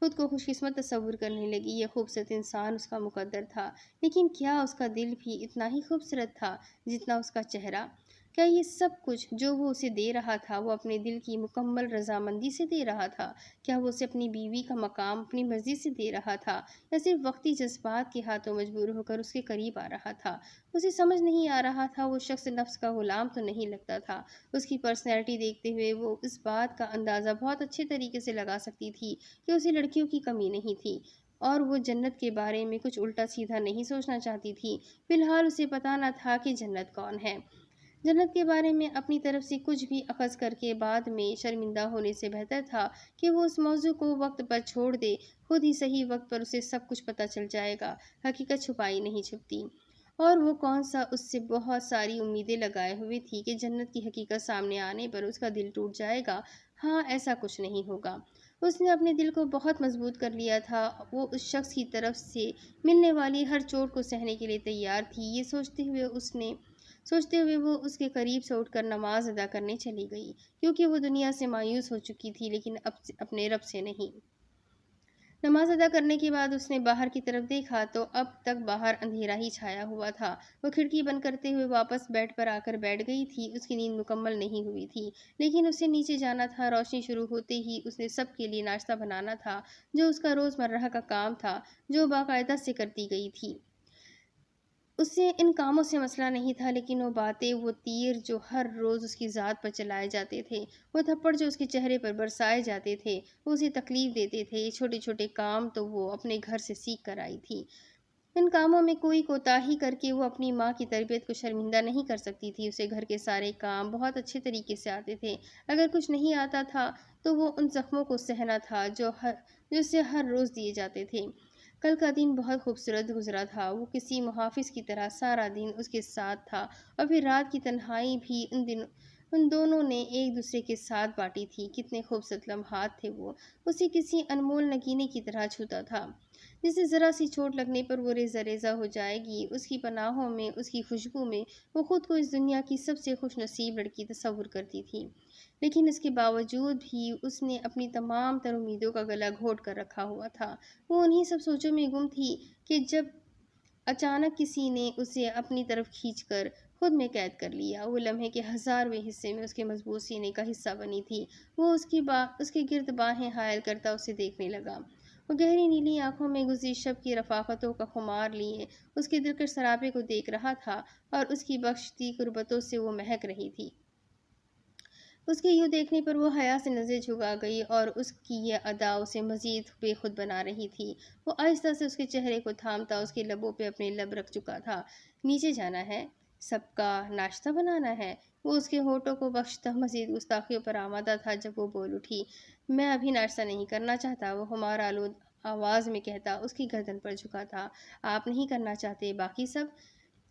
قسمت تصور کرنے لگی۔ یہ خوبصورت انسان اس کا مقدر تھا، لیکن کیا اس کا دل بھی اتنا ہی خوبصورت تھا جتنا اس کا چہرہ؟ کیا یہ سب کچھ جو وہ اسے دے رہا تھا وہ اپنے دل کی مکمل رضامندی سے دے رہا تھا؟ کیا وہ اسے اپنی بیوی کا مقام اپنی مرضی سے دے رہا تھا، یا صرف وقتی جذبات کے ہاتھوں مجبور ہو کر اس کے قریب آ رہا تھا؟ اسے سمجھ نہیں آ رہا تھا۔ وہ شخص نفس کا غلام تو نہیں لگتا تھا۔ اس کی پرسنالٹی دیکھتے ہوئے وہ اس بات کا اندازہ بہت اچھے طریقے سے لگا سکتی تھی کہ اسے لڑکیوں کی کمی نہیں تھی، اور وہ جنت کے بارے میں کچھ الٹا سیدھا نہیں سوچنا چاہتی تھی۔ فی الحال اسے پتہ نہ تھا کہ جنت کون ہے۔ جنت کے بارے میں اپنی طرف سے کچھ بھی اخذ کر کے بعد میں شرمندہ ہونے سے بہتر تھا کہ وہ اس موضوع کو وقت پر چھوڑ دے۔ خود ہی صحیح وقت پر اسے سب کچھ پتہ چل جائے گا۔ حقیقت چھپائی نہیں چھپتی، اور وہ کون سا اس سے بہت ساری امیدیں لگائے ہوئے تھی کہ جنت کی حقیقت سامنے آنے پر اس کا دل ٹوٹ جائے گا۔ ہاں، ایسا کچھ نہیں ہوگا۔ اس نے اپنے دل کو بہت مضبوط کر لیا تھا۔ وہ اس شخص کی طرف سے ملنے والی ہر چوٹ کو سہنے کے لیے تیار تھی۔ یہ سوچتے ہوئے وہ اس کے قریب سے اٹھ کر نماز ادا کرنے چلی گئی، کیونکہ وہ دنیا سے مایوس ہو چکی تھی، لیکن اپنے رب سے نہیں۔ نماز ادا کرنے کے بعد اس نے باہر کی طرف دیکھا تو اب تک باہر اندھیرا ہی چھایا ہوا تھا۔ وہ کھڑکی بند کرتے ہوئے واپس بیڈ پر آ کر بیٹھ گئی تھی۔ اس کی نیند مکمل نہیں ہوئی تھی، لیکن اسے نیچے جانا تھا۔ روشنی شروع ہوتے ہی اس نے سب کے لیے ناشتہ بنانا تھا، جو اس کا روزمرہ کا کام تھا، جو باقاعدہ سے کرتی گئی تھی۔ اسے ان کاموں سے مسئلہ نہیں تھا، لیکن وہ باتیں، وہ تیر جو ہر روز اس کی ذات پر چلائے جاتے تھے، وہ تھپڑ جو اس کے چہرے پر برسائے جاتے تھے، وہ اسے تکلیف دیتے تھے۔ یہ چھوٹے چھوٹے کام تو وہ اپنے گھر سے سیکھ کر آئی تھی۔ ان کاموں میں کوئی کوتاہی کر کے وہ اپنی ماں کی تربیت کو شرمندہ نہیں کر سکتی تھی۔ اسے گھر کے سارے کام بہت اچھے طریقے سے آتے تھے۔ اگر کچھ نہیں آتا تھا تو وہ ان زخموں کو سہنا تھا جو اسے ہر روز دیے جاتے تھے۔ کل کا دن بہت خوبصورت گزرا تھا۔ وہ کسی محافظ کی طرح سارا دن اس کے ساتھ تھا، اور پھر رات کی تنہائی بھی ان دونوں نے ایک دوسرے کے ساتھ بانٹی تھی۔ کتنے خوبصورت لمحات تھے وہ! اسے کسی انمول نگینے کی طرح چھوتا تھا، جسے ذرا سی چوٹ لگنے پر وہ ریزہ ریزہ ہو جائے گی۔ اس کی پناہوں میں، اس کی خوشبو میں وہ خود کو اس دنیا کی سب سے خوش نصیب لڑکی تصور کرتی تھی۔ لیکن اس کے باوجود بھی اس نے اپنی تمام تر امیدوں کا گلا گھونٹ کر رکھا ہوا تھا۔ وہ انہی سب سوچوں میں گم تھی کہ جب اچانک کسی نے اسے اپنی طرف کھینچ کر خود میں قید کر لیا۔ وہ لمحے کے 1000ویں حصے میں اس کے مضبوط سینے کا حصہ بنی تھی۔ وہ اس کے گرد باہیں حائل کرتا اسے دیکھنے لگا۔ وہ گہری نیلی آنکھوں میں گزری شب کی رفاقتوں کا خمار لیے اس کے دلکش سراپے کو دیکھ رہا تھا، اور اس کی بخشتی قربتوں سے وہ مہک رہی تھی۔ اس کے یوں دیکھنے پر وہ حیا سے نظریں جھکا گئی، اور اس کی یہ ادا اسے مزید بے خود بنا رہی تھی۔ وہ آہستہ سے اس کے چہرے کو تھامتا اس کے لبوں پہ اپنے لب رکھ چکا تھا۔ نیچے جانا ہے؟ سب کا ناشتہ بنانا ہے؟ وہ اس کے ہونٹوں کو بخشتا مزید گستاخیوں پر آمادہ تھا جب وہ بول اٹھی، میں ابھی ناشتہ نہیں کرنا چاہتا۔ وہ خمار آلود آواز میں کہتا اس کی گردن پر جھکا تھا، آپ نہیں کرنا چاہتے؟ باقی سب؟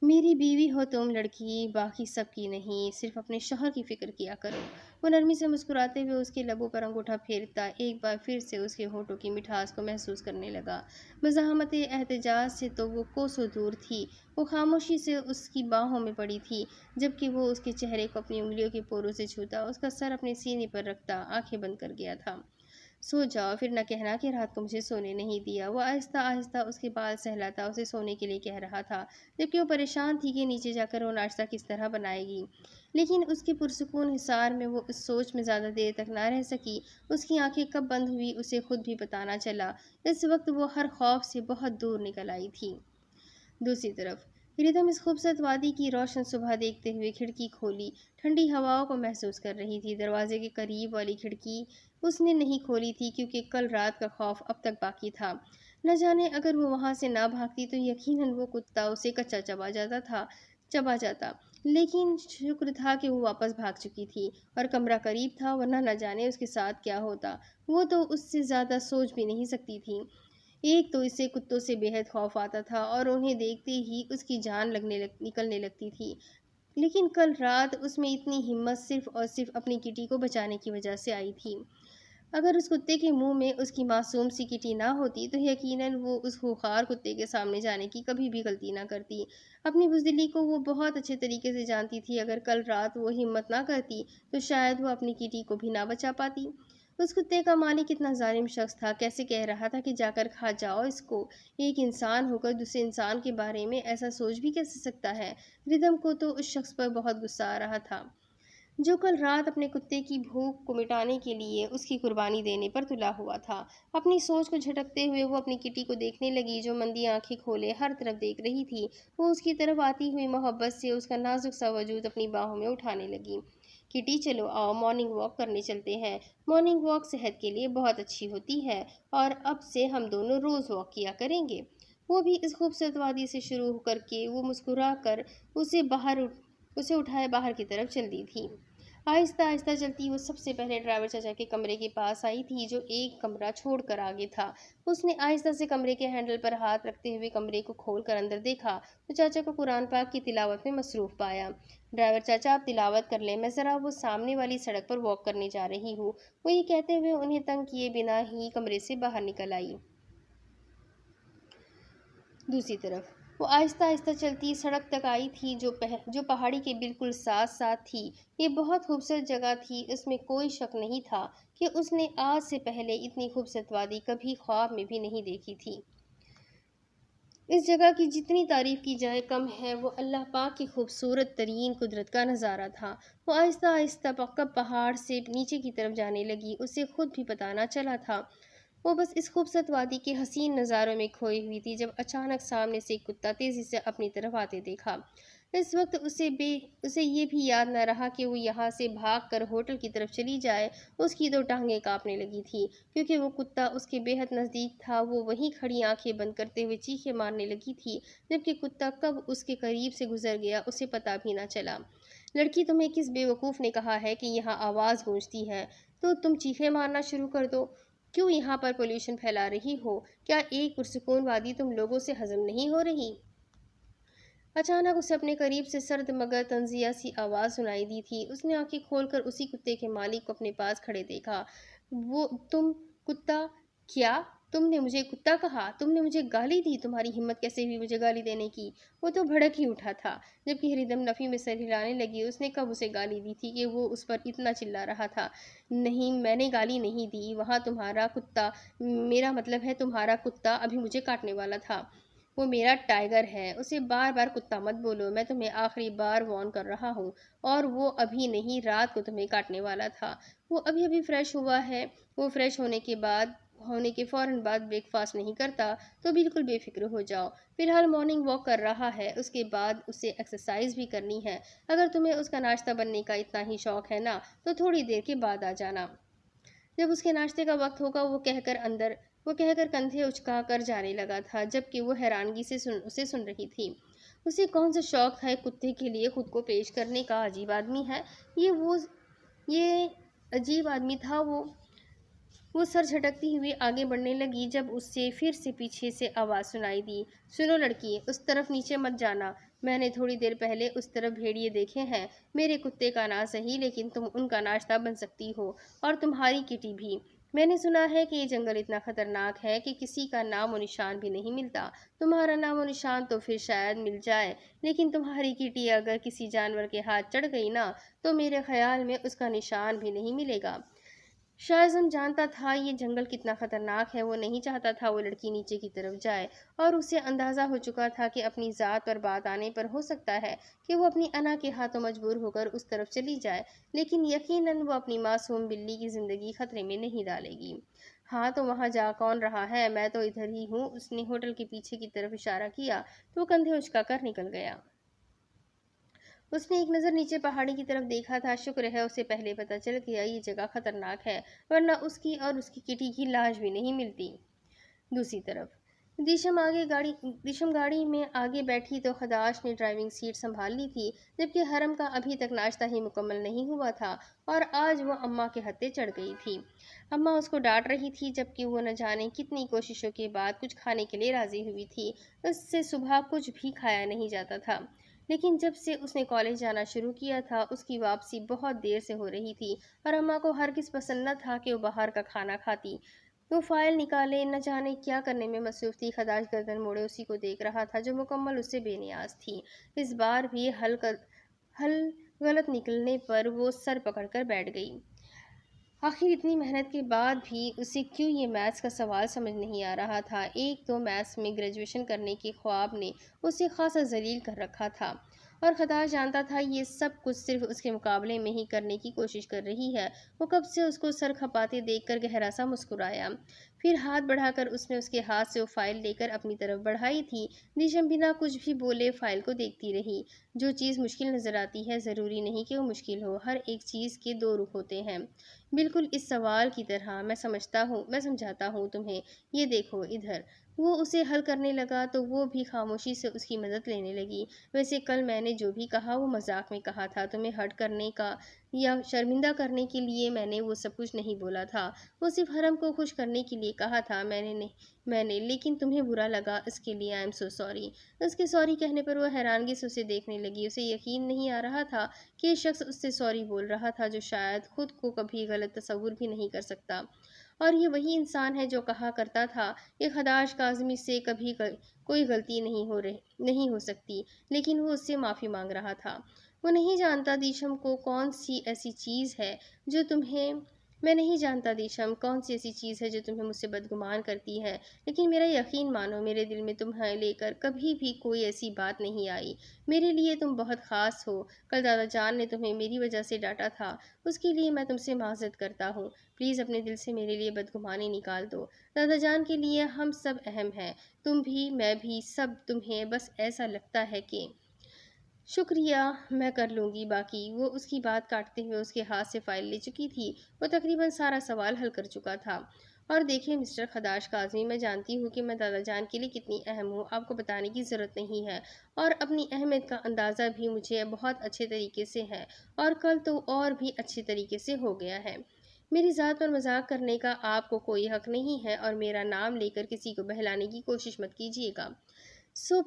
میری بیوی ہو تم لڑکی، باقی سب کی نہیں، صرف اپنے شوہر کی فکر کیا کرو۔ وہ نرمی سے مسکراتے ہوئے اس کے لبوں پر انگوٹھا پھیرتا ایک بار پھر سے اس کے ہونٹوں کی مٹھاس کو محسوس کرنے لگا۔ مزاحمت احتجاج سے تو وہ کوسوں دور تھی۔ وہ خاموشی سے اس کی باہوں میں پڑی تھی، جبکہ وہ اس کے چہرے کو اپنی انگلیوں کے پوروں سے چھوتا، اس کا سر اپنے سینے پر رکھتا آنکھیں بند کر گیا تھا۔ سو جاؤ، پھر نہ کہنا کہ رات کو مجھے سونے نہیں دیا۔ وہ آہستہ آہستہ اس کے بال سہلاتا اسے سونے کے لیے کہہ رہا تھا، جبکہ وہ پریشان تھی کہ نیچے جا کر وہ ناشتہ کس طرح بنائے گی۔ لیکن اس کے پرسکون حصار میں وہ اس سوچ میں زیادہ دیر تک نہ رہ سکی۔ اس کی آنکھیں کب بند ہوئی اسے خود بھی پتہ نہ چلا۔ اس وقت وہ ہر خوف سے بہت دور نکل آئی تھی۔ دوسری طرف ریدھم اس خوبصورت وادی کی روشن صبح دیکھتے ہوئے کھڑکی کھولی، ٹھنڈی ہواؤں کو محسوس کر رہی تھی۔ دروازے کے قریب والی کھڑکی اس نے نہیں کھولی تھی کیونکہ کل رات کا خوف اب تک باقی تھا۔ نہ جانے اگر وہ وہاں سے نہ بھاگتی تو یقیناً وہ کتا اسے کچا چبا جاتا، لیکن شکر تھا کہ وہ واپس بھاگ چکی تھی اور کمرہ قریب تھا، ورنہ نہ جانے اس کے ساتھ کیا ہوتا۔ وہ تو اس سے زیادہ سوچ بھی نہیں سکتی تھی۔ ایک تو اسے کتوں سے بے حد خوف آتا تھا اور انہیں دیکھتے ہی اس کی جان نکلنے لگتی تھی، لیکن کل رات اس میں اتنی ہمت صرف اور صرف اپنی کٹی کو بچانے کی وجہ سے آئی تھی۔ اگر اس کتے کے منہ میں اس کی معصوم سی کٹی نہ ہوتی تو یقیناً وہ اس خوخار کتے کے سامنے جانے کی کبھی بھی غلطی نہ کرتی۔ اپنی بزدلی کو وہ بہت اچھے طریقے سے جانتی تھی۔ اگر کل رات وہ ہمت نہ کرتی تو شاید وہ اپنی کٹی کو بھی نہ بچا پاتی۔ اس کتے کا مالک کتنا ظالم شخص تھا، کیسے کہہ رہا تھا کہ جا کر کھا جاؤ اس کو۔ ایک انسان ہو کر دوسرے انسان کے بارے میں ایسا سوچ بھی کیسے سکتا ہے؟ ریدھم کو تو اس شخص پر بہت غصہ آ رہا تھا جو کل رات اپنے کتے کی بھوک کو مٹانے کے لیے اس کی قربانی دینے پر تلا ہوا تھا۔ اپنی سوچ کو جھٹکتے ہوئے وہ اپنی کٹی کو دیکھنے لگی جو مندی آنکھیں کھولے ہر طرف دیکھ رہی تھی۔ وہ اس کی طرف آتی ہوئی محبت سے اس کا نازک سا وجود اپنی باہوں میں اٹھانے لگی۔ کٹی چلو آؤ، مارننگ واک کرنے چلتے ہیں۔ مارننگ واک صحت کے لیے بہت اچھی ہوتی ہے، اور اب سے ہم دونوں روز واک کیا کریں گے۔ وہ بھی اس خوبصورت وادی سے شروع کر کے وہ مسکرا کر اسے اٹھائے باہر کی طرف چل دی تھی۔ آہستہ آہستہ چلتی وہ سب سے پہلے ڈرائیور چاچا کے کمرے کے پاس آئی تھی جو ایک کمرہ چھوڑ کر آگے تھا۔ اس نے آہستہ سے کمرے کے ہینڈل پر ہاتھ رکھتے ہوئے کمرے کو کھول کر اندر دیکھا تو چاچا کو قرآن پاک کی تلاوت میں مصروف پایا۔ ڈرائیور چاچا آپ تلاوت کر لیں، میں ذرا وہ سامنے والی سڑک پر واک کرنے جا رہی ہوں۔ وہ یہ کہتے ہوئے انہیں تنگ کیے بنا ہی کمرے سے باہر نکل آئی۔ دوسری طرف وہ آہستہ آہستہ چلتی سڑک تک آئی تھی جو پہاڑی کے بالکل ساتھ ساتھ تھی۔ یہ بہت خوبصورت جگہ تھی، اس میں کوئی شک نہیں تھا کہ اس نے آج سے پہلے اتنی خوبصورت وادی کبھی خواب میں بھی نہیں دیکھی تھی۔ اس جگہ کی جتنی تعریف کی جائے کم ہے۔ وہ اللہ پاک کی خوبصورت ترین قدرت کا نظارہ تھا۔ وہ آہستہ آہستہ کب پہاڑ سے نیچے کی طرف جانے لگی اسے خود بھی پتہ نہ چلا تھا۔ وہ بس اس خوبصورت وادی کے حسین نظاروں میں کھوئی ہوئی تھی جب اچانک سامنے سے ایک کتا تیزی سے اپنی طرف آتے دیکھا۔ اس وقت اسے یہ بھی یاد نہ رہا کہ وہ یہاں سے بھاگ کر ہوٹل کی طرف چلی جائے۔ اس کی تو ٹانگیں کانپنے لگی تھی کیونکہ وہ کتا اس کے بے حد نزدیک تھا۔ وہ وہیں کھڑی آنکھیں بند کرتے ہوئے چیخیں مارنے لگی تھی، جبکہ کتا کب اس کے قریب سے گزر گیا اسے پتہ بھی نہ چلا۔ لڑکی، تمہیں کس بے وقوف نے کہا ہے کہ یہاں آواز گونجتی ہے تو تم چیخیں مارنا شروع کر دو؟ کیوں یہاں پر پولیوشن پھیلا رہی ہو؟ کیا ایک پرسکون وادی تم لوگوں سے ہضم نہیں ہو رہی؟ اچانک اسے اپنے قریب سے سرد مگر طنزیہ سی آواز سنائی دی تھی۔ اس نے آنکھیں کھول کر اسی کتے کے مالک کو اپنے پاس کھڑے دیکھا۔ تم کتا؟ کیا تم نے مجھے کتا کہا؟ تم نے مجھے گالی دی؟ تمہاری ہمت کیسے ہوئی مجھے گالی دینے کی؟ وہ تو بھڑک ہی اٹھا تھا، جبکہ ہریدم نفی میں سر ہلانے لگی۔ اس نے کب اسے گالی دی تھی کہ وہ اس پر اتنا چلا رہا تھا؟ نہیں، میں نے گالی نہیں دی۔ وہاں تمہارا کتا، میرا مطلب ہے تمہارا کتا ابھی مجھے کاٹنے والا تھا۔ وہ میرا ٹائیگر ہے، اسے بار بار کتا مت بولو، میں تمہیں آخری بار وارن کر رہا ہوں۔ اور وہ ابھی نہیں، رات کو تمہیں کاٹنے والا تھا۔ وہ ابھی فریش ہوا ہے۔ وہ فریش ہونے کے فوراً بعد بریک فاسٹ نہیں کرتا، تو بالکل بے فکر ہو جاؤ۔ فی الحال مارننگ واک کر رہا ہے، اس کے بعد اسے ایکسرسائز بھی کرنی ہے۔ اگر تمہیں اس کا ناشتہ بننے کا اتنا ہی شوق ہے نا، تو تھوڑی دیر کے بعد آ جانا۔ جب اس کے ناشتے کا وقت ہوگا وہ کہہ کر کندھے اچکا کر جانے لگا تھا، جبکہ وہ حیرانگی سے اسے سن رہی تھی۔ اسے کون سا شوق تھا ایک کتے کے لیے خود کو پیش کرنے کا؟ عجیب آدمی ہے یہ عجیب آدمی تھا وہ سر جھٹکتی ہوئی آگے بڑھنے لگی جب اسے پھر سے پیچھے سے آواز سنائی دی۔ سنو لڑکی، اس طرف نیچے مت جانا۔ میں نے تھوڑی دیر پہلے اس طرف بھیڑیے دیکھے ہیں۔ میرے کتے کا نام صحیح، لیکن تم ان کا ناشتہ بن سکتی ہو، اور تمہاری کٹی بھی۔ میں نے سنا ہے کہ یہ جنگل اتنا خطرناک ہے کہ کسی کا نام و نشان بھی نہیں ملتا۔ تمہارا نام و نشان تو پھر شاید مل جائے، لیکن تمہاری کٹی اگر کسی جانور کے ہاتھ چڑھ گئی نا، تو میرے خیال میں اس کا نشان بھی نہیں ملے گا۔ شائزم جانتا تھا یہ جنگل کتنا خطرناک ہے۔ وہ نہیں چاہتا تھا وہ لڑکی نیچے کی طرف جائے، اور اسے اندازہ ہو چکا تھا کہ اپنی ذات پر بات آنے پر ہو سکتا ہے کہ وہ اپنی انا کے ہاتھوں مجبور ہو کر اس طرف چلی جائے، لیکن یقیناً وہ اپنی معصوم بلی کی زندگی خطرے میں نہیں ڈالے گی۔ ہاں تو وہاں جا کون رہا ہے؟ میں تو ادھر ہی ہوں۔ اس نے ہوٹل کے پیچھے کی طرف اشارہ کیا تو کندھے اچکا کر نکل گیا۔ اس نے ایک نظر نیچے پہاڑی کی طرف دیکھا تھا۔ شکر ہے اسے پہلے پتہ چل گیا یہ جگہ خطرناک ہے، ورنہ اس کی اور اس کی کٹی کی لاش بھی نہیں ملتی۔ دوسری طرف دیشم گاڑی میں آگے بیٹھی تو خداش نے ڈرائیونگ سیٹ سنبھال لی تھی، جبکہ حرم کا ابھی تک ناشتہ ہی مکمل نہیں ہوا تھا، اور آج وہ اماں کے ہتے چڑھ گئی تھی۔ اماں اس کو ڈانٹ رہی تھی، جبکہ وہ نہ جانے کتنی کوششوں کے بعد کچھ کھانے کے لیے راضی ہوئی تھی۔ اس سے صبح کچھ بھی کھایا نہیں جاتا تھا، لیکن جب سے اس نے کالج جانا شروع کیا تھا اس کی واپسی بہت دیر سے ہو رہی تھی، اور اماں کو ہرگز پسند نہ تھا کہ وہ باہر کا کھانا کھاتی۔ وہ فائل نکالے نہ جانے کیا کرنے میں مصروف تھی۔ خداش گردن موڑے اسی کو دیکھ رہا تھا جو مکمل اس سے بے نیاز تھی۔ اس بار بھی حل غلط نکلنے پر وہ سر پکڑ کر بیٹھ گئی۔ آخر اتنی محنت کے بعد بھی اسے کیوں یہ میتھس کا سوال سمجھ نہیں آ رہا تھا؟ ایک تو میتھس میں گریجویشن کرنے کے خواب نے اسے خاصا ذلیل کر رکھا تھا، اور خداش جانتا تھا یہ سب کچھ صرف اس کے مقابلے میں ہی کرنے کی کوشش کر رہی ہے۔ وہ کب سے اس کو سر کھپاتے دیکھ کر گہرا سا مسکرایا، پھر ہاتھ بڑھا کر اس نے اس کے ہاتھ سے وہ فائل لے کر اپنی طرف بڑھائی تھی۔ دیشم بنا کچھ بھی بولے فائل کو دیکھتی رہی۔ جو چیز مشکل نظر آتی ہے ضروری نہیں کہ وہ مشکل ہو، ہر ایک چیز کے دو رخ ہوتے ہیں، بالکل اس سوال کی طرح۔ میں سمجھاتا ہوں تمہیں، یہ دیکھو ادھر۔ وہ اسے حل کرنے لگا تو وہ بھی خاموشی سے اس کی مدد لینے لگی۔ ویسے کل میں نے جو بھی کہا وہ مذاق میں کہا تھا، تمہیں ہرٹ کرنے کا یا شرمندہ کرنے کے لیے میں نے وہ سب کچھ نہیں بولا تھا۔ وہ صرف حرم کو خوش کرنے کے لیے کہا تھا۔ میں نے لیکن تمہیں برا لگا، اس کے لیے آئی ایم سو سوری۔ اس کے سوری کہنے پر وہ حیرانگی سے اسے دیکھنے لگی۔ اسے یقین نہیں آ رہا تھا کہ یہ شخص اس سے سوری بول رہا تھا جو شاید خود کو کبھی غلط تصور بھی نہیں کر سکتا، اور یہ وہی انسان ہے جو کہا کرتا تھا کہ خداش کاظمی سے کبھی کوئی غلطی نہیں ہو سکتی، لیکن وہ اس سے معافی مانگ رہا تھا۔ وہ نہیں جانتا دیشم کو کون سی ایسی چیز ہے جو تمہیں مجھ سے بدگمان کرتی ہے، لیکن میرا یقین مانو، میرے دل میں تمہیں لے کر کبھی بھی کوئی ایسی بات نہیں آئی۔ میرے لیے تم بہت خاص ہو۔ کل دادا جان نے تمہیں میری وجہ سے ڈانٹا تھا، اس کے لیے میں تم سے معذرت کرتا ہوں۔ پلیز اپنے دل سے میرے لیے بدگمانی نکال دو۔ دادا جان کے لیے ہم سب اہم ہیں، تم بھی، میں بھی، سب۔ تمہیں بس ایسا لگتا ہے کہ شکریہ، میں کر لوں گی باقی۔ وہ اس کی بات کاٹتے ہوئے اس کے ہاتھ سے فائل لے چکی تھی۔ وہ تقریباً سارا سوال حل کر چکا تھا۔ اور دیکھیں مسٹر خداش کاظمی، میں جانتی ہوں کہ میں دادا جان کے لیے کتنی اہم ہوں، آپ کو بتانے کی ضرورت نہیں ہے، اور اپنی اہمیت کا اندازہ بھی مجھے بہت اچھے طریقے سے ہے، اور کل تو اور بھی اچھے طریقے سے ہو گیا ہے۔ میری ذات پر مذاق کرنے کا آپ کو کوئی حق نہیں ہے، اور میرا نام لے کر کسی کو بہلانے کی کوشش مت کیجیے گا۔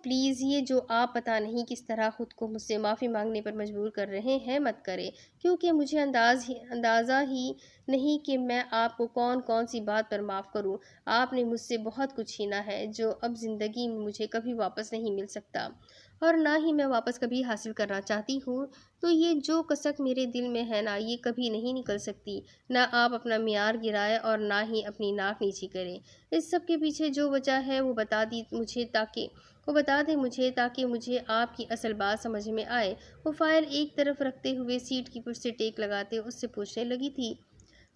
پلیز یہ جو آپ پتہ نہیں کس طرح خود کو مجھ سے معافی مانگنے پر مجبور کر رہے ہیں مت کریں، کیونکہ مجھے اندازہ ہی نہیں کہ میں آپ کو کون سی بات پر معاف کروں۔ آپ نے مجھ سے بہت کچھ چھینا ہے جو اب زندگی میں مجھے کبھی واپس نہیں مل سکتا، اور نہ ہی میں واپس کبھی حاصل کرنا چاہتی ہوں۔ تو یہ جو کسک میرے دل میں ہے نا، یہ کبھی نہیں نکل سکتی۔ نہ آپ اپنا معیار گرائے اور نہ ہی اپنی ناک نیچی کریں۔ اس سب کے پیچھے جو وجہ ہے وہ بتا دیں مجھے تاکہ مجھے آپ کی اصل بات سمجھ میں آئے۔ وہ فائل ایک طرف رکھتے ہوئے سیٹ کی پشت سے ٹیک لگاتے اس سے پوچھنے لگی تھی۔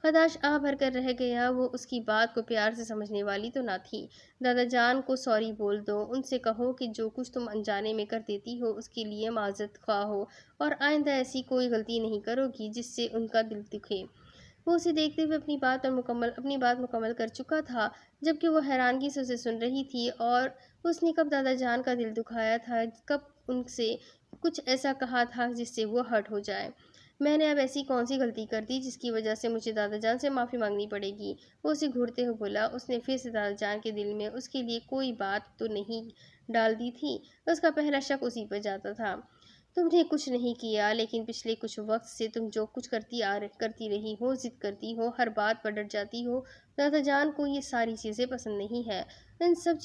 خداش آہ بھر کر رہ گیا۔ وہ اس کی بات کو پیار سے سمجھنے والی تو نہ تھی۔ دادا جان کو سوری بول دو، ان سے کہو کہ جو کچھ تم انجانے میں کر دیتی ہو اس کے لیے معذرت خواہ ہو، اور آئندہ ایسی کوئی غلطی نہیں کرو گی جس سے ان کا دل دکھے۔ وہ اسے دیکھتے ہوئے اپنی بات مکمل کر چکا تھا، جبکہ وہ حیرانگی سے اسے سن رہی تھی۔ اور اس نے کب دادا جان کا دل دکھایا تھا، کب ان سے کچھ ایسا کہا تھا جس سے وہ ہرٹ ہو جائے؟ میں نے اب ایسی کون سی غلطی کر دی جس کی وجہ سے مجھے دادا جان سے معافی مانگنی پڑے گی؟ وہ اسے گھورتے ہوئے بولا۔ اس نے پھر سے دادا جان کے دل میں اس کے لیے کوئی بات تو نہیں ڈال دی تھی؟ اس کا پہلا شک اسی پر جاتا تھا۔ تم نے کچھ نہیں کیا، لیکن پچھلے کچھ وقت سے تم جو کچھ کرتی رہی ہو، ضد کرتی ہو، ہر بات پر ڈٹ جاتی ہو۔ دادا جان کو یہ ساری چیزیں پسند نہیں ہیں۔ ان سب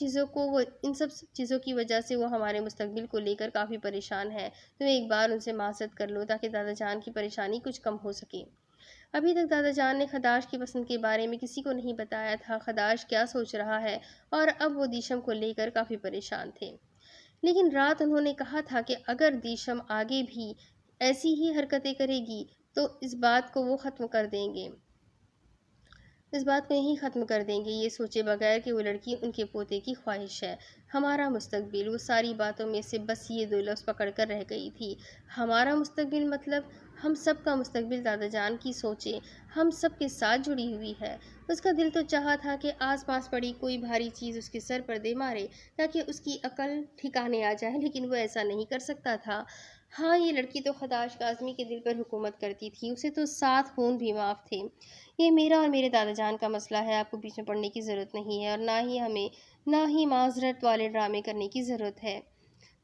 چیزوں کی وجہ سے وہ ہمارے مستقبل کو لے کر کافی پریشان ہے۔ تم ایک بار ان سے معذرت کر لو تاکہ دادا جان کی پریشانی کچھ کم ہو سکے۔ ابھی تک دادا جان نے خداش کی پسند کے بارے میں کسی کو نہیں بتایا تھا، خداش کیا سوچ رہا ہے، اور اب وہ دیشم کو لے کر کافی پریشان تھے۔ لیکن رات انہوں نے کہا تھا کہ اگر دیشم آگے بھی ایسی ہی حرکتیں کرے گی تو اس بات کو یہیں ختم کر دیں گے، یہ سوچے بغیر کہ وہ لڑکی ان کے پوتے کی خواہش ہے۔ ہمارا مستقبل، وہ ساری باتوں میں سے بس یہ دو لفظ پکڑ کر رہ گئی تھی۔ ہمارا مستقبل مطلب ہم سب کا مستقبل دادا جان کی سوچیں ہم سب کے ساتھ جڑی ہوئی ہے۔ اس کا دل تو چاہا تھا کہ آس پاس پڑی کوئی بھاری چیز اس کے سر پر دے مارے تاکہ اس کی عقل ٹھکانے آ جائے، لیکن وہ ایسا نہیں کر سکتا تھا۔ ہاں، یہ لڑکی تو خداش کاظمی کے دل پر حکومت کرتی تھی، اسے تو 7 خون بھی معاف تھے۔ یہ میرا اور میرے دادا جان کا مسئلہ ہے، آپ کو بیچ میں پڑنے کی ضرورت نہیں ہے، اور نہ ہی معذرت والے ڈرامے کرنے کی ضرورت ہے۔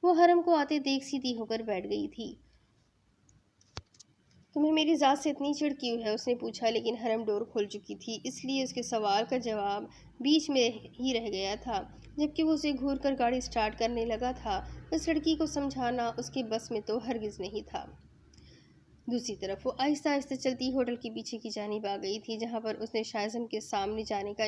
وہ حرم کو آتے دیکھ سیدھی ہو کر بیٹھ گئی تھی۔ تمہیں میری ذات سے اتنی چڑ کیوں ہے؟ اس نے پوچھا، لیکن حرم ڈور کھول چکی تھی، اس لیے اس کے سوال کا جواب بیچ میں ہی رہ گیا تھا، جبکہ وہ اسے گھور کر گاڑی سٹارٹ کرنے لگا تھا۔ اس لڑکی کو سمجھانا اس کے بس میں تو ہرگز نہیں تھا۔ دوسری طرف وہ آہستہ آہستہ چلتی ہوٹل کے پیچھے کی جانب آ گئی تھی جہاں پر اس نے شائزم کے سامنے جانے کا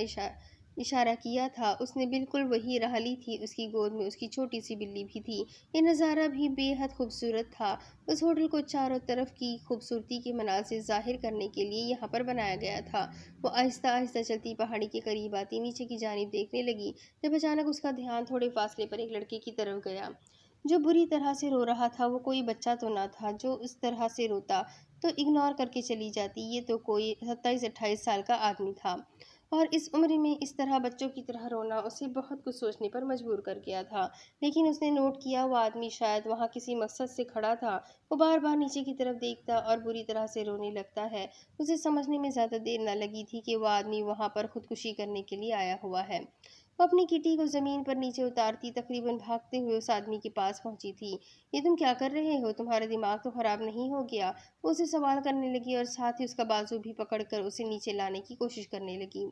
اشارہ کیا تھا۔ اس نے بالکل وہی راہ لی تھی، اس کی گود میں اس کی چھوٹی سی بلی بھی تھی۔ یہ نظارہ بھی بے حد خوبصورت تھا۔ اس ہوٹل کو چاروں طرف کی خوبصورتی کے مناظر ظاہر کرنے کے لیے یہاں پر بنایا گیا تھا۔ وہ آہستہ آہستہ چلتی پہاڑی کے قریب آتی نیچے کی جانب دیکھنے لگی، جب اچانک اس کا دھیان تھوڑے فاصلے پر ایک لڑکے کی طرف گیا جو بری طرح سے رو رہا تھا۔ وہ کوئی بچہ تو نہ تھا جو اس طرح سے روتا تو اگنور کر کے چلی جاتی، یہ تو کوئی 27-28 سال کا آدمی تھا، اور اس عمر میں اس طرح بچوں کی طرح رونا اسے بہت کچھ سوچنے پر مجبور کر گیا تھا۔ لیکن اس نے نوٹ کیا وہ آدمی شاید وہاں کسی مقصد سے کھڑا تھا۔ وہ بار بار نیچے کی طرف دیکھتا اور بری طرح سے رونے لگتا ہے۔ اسے سمجھنے میں زیادہ دیر نہ لگی تھی کہ وہ آدمی وہاں پر خودکشی کرنے کے لیے آیا ہوا ہے۔ وہ اپنی کٹی کو زمین پر نیچے اتارتی تقریباً بھاگتے ہوئے اس آدمی کے پاس پہنچی تھی۔ یہ تم کیا کر رہے ہو؟ تمہارا دماغ تو خراب نہیں ہو گیا؟ وہ اسے سوال کرنے لگی اور ساتھ ہی اس کا بازو بھی پکڑ کر اسے نیچے لانے کی کوشش کرنے لگی۔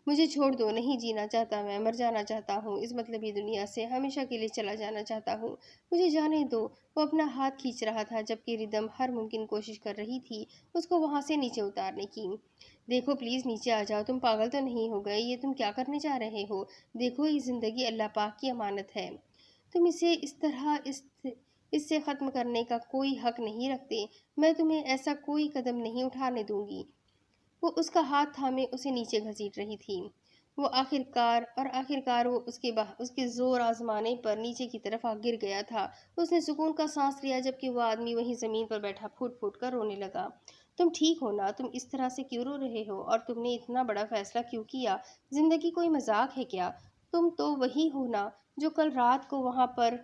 مجھے چھوڑ دو، نہیں جینا چاہتا میں، مر جانا چاہتا ہوں، اس مطلبی دنیا سے ہمیشہ کے لیے چلا جانا چاہتا ہوں، مجھے جانے دو۔ وہ اپنا ہاتھ کھینچ رہا تھا جبکہ ردم ہر ممکن کوشش کر رہی تھی اس کو وہاں سے نیچے اتارنے کی۔ دیکھو پلیز نیچے آ جاؤ، تم پاگل تو نہیں ہو گئے؟ یہ تم کیا کرنے جا رہے ہو؟ دیکھو یہ زندگی اللہ پاک کی امانت ہے، تم اسے اس سے ختم کرنے کا کوئی حق نہیں رکھتے، میں تمہیں ایسا کوئی قدم نہیں اٹھانے دوں گی۔ وہ اس کا ہاتھ تھامے اسے نیچے گھسیٹ رہی تھی۔ وہ آخرکار وہ اس کے زور آزمانے پر نیچے کی طرف گر گیا تھا۔ اس نے سکون کا سانس لیا جبکہ وہ آدمی وہیں زمین پر بیٹھا پھوٹ پھوٹ کر رونے لگا۔ تم ٹھیک ہو نا؟ تم اس طرح سے کیوں رو رہے ہو؟ اور تم نے اتنا بڑا فیصلہ کیوں کیا؟ زندگی کوئی مذاق ہے کیا؟ تم تو وہی ہو نا جو کل رات کو وہاں پر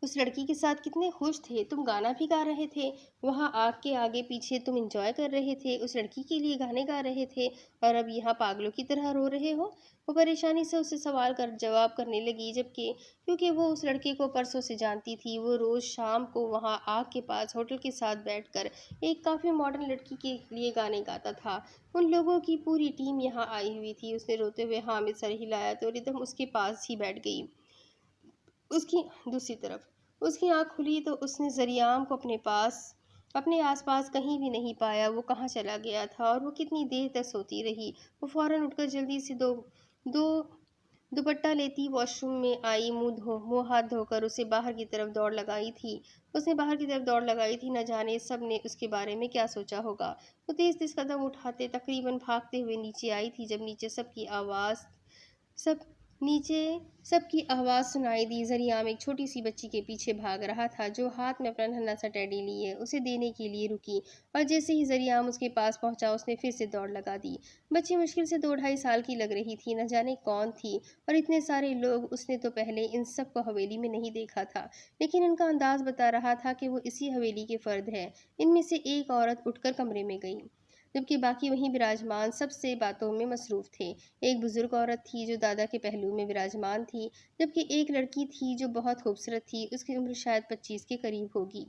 اس لڑکی کے ساتھ کتنے خوش تھے، تم گانا بھی گا رہے تھے، وہاں آگ کے آگے پیچھے تم انجوائے کر رہے تھے، اس لڑکی کے لیے گانے گا رہے تھے، اور اب یہاں پاگلوں کی طرح رو رہے ہو؟ وہ پریشانی سے اسے سوال کر جواب کرنے لگی، کیونکہ وہ اس لڑکے کو برسوں سے جانتی تھی۔ وہ روز شام کو وہاں آگ کے پاس ہوٹل کے ساتھ بیٹھ کر ایک کافی ماڈرن لڑکی کے لیے گانے گاتا تھا۔ ان لوگوں کی پوری ٹیم یہاں آئی ہوئی تھی۔ اس نے روتے ہوئے ہاں میں سر ہلایا تو ردھم اس کے پاس ہی بیٹھ گئی۔ دوسری طرف اس کی آنکھ کھلی تو اس نے زریام کو اپنے آس پاس کہیں بھی نہیں پایا۔ وہ کہاں چلا گیا تھا اور وہ کتنی دیر تک سوتی رہی؟ وہ اٹھ کر جلدی سے دوپٹہ لیتی واش روم میں آئی، منہ ہاتھ دھو کر اسے باہر کی طرف دوڑ لگائی تھی۔ نہ جانے سب نے اس کے بارے میں کیا سوچا ہوگا۔ وہ تیز تیز قدم اٹھاتے تقریباً بھاگتے ہوئے نیچے آئی تھی جب نیچے سب کی آواز سنائی دی۔ زریام ایک چھوٹی سی بچی کے پیچھے بھاگ رہا تھا جو ہاتھ میں اپنا ننھا سا ٹیڈی لیے اسے دینے کے لیے رکی، اور جیسے ہی زریام اس کے پاس پہنچا اس نے پھر سے دوڑ لگا دی۔ بچی مشکل سے 2-2.5 سال کی لگ رہی تھی۔ نہ جانے کون تھی اور اتنے سارے لوگ، اس نے تو پہلے ان سب کو حویلی میں نہیں دیکھا تھا، لیکن ان کا انداز بتا رہا تھا کہ وہ اسی حویلی کے فرد ہیں۔ ان میں سے ایک عورت اٹھ کر کمرے میں گئی جبکہ باقی وہیں براجمان سب سے باتوں میں مصروف تھے۔ ایک بزرگ عورت تھی جو دادا کے پہلو میں براجمان تھی، جبکہ ایک لڑکی تھی جو بہت خوبصورت تھی، اس کی عمر شاید 25 کے قریب ہوگی۔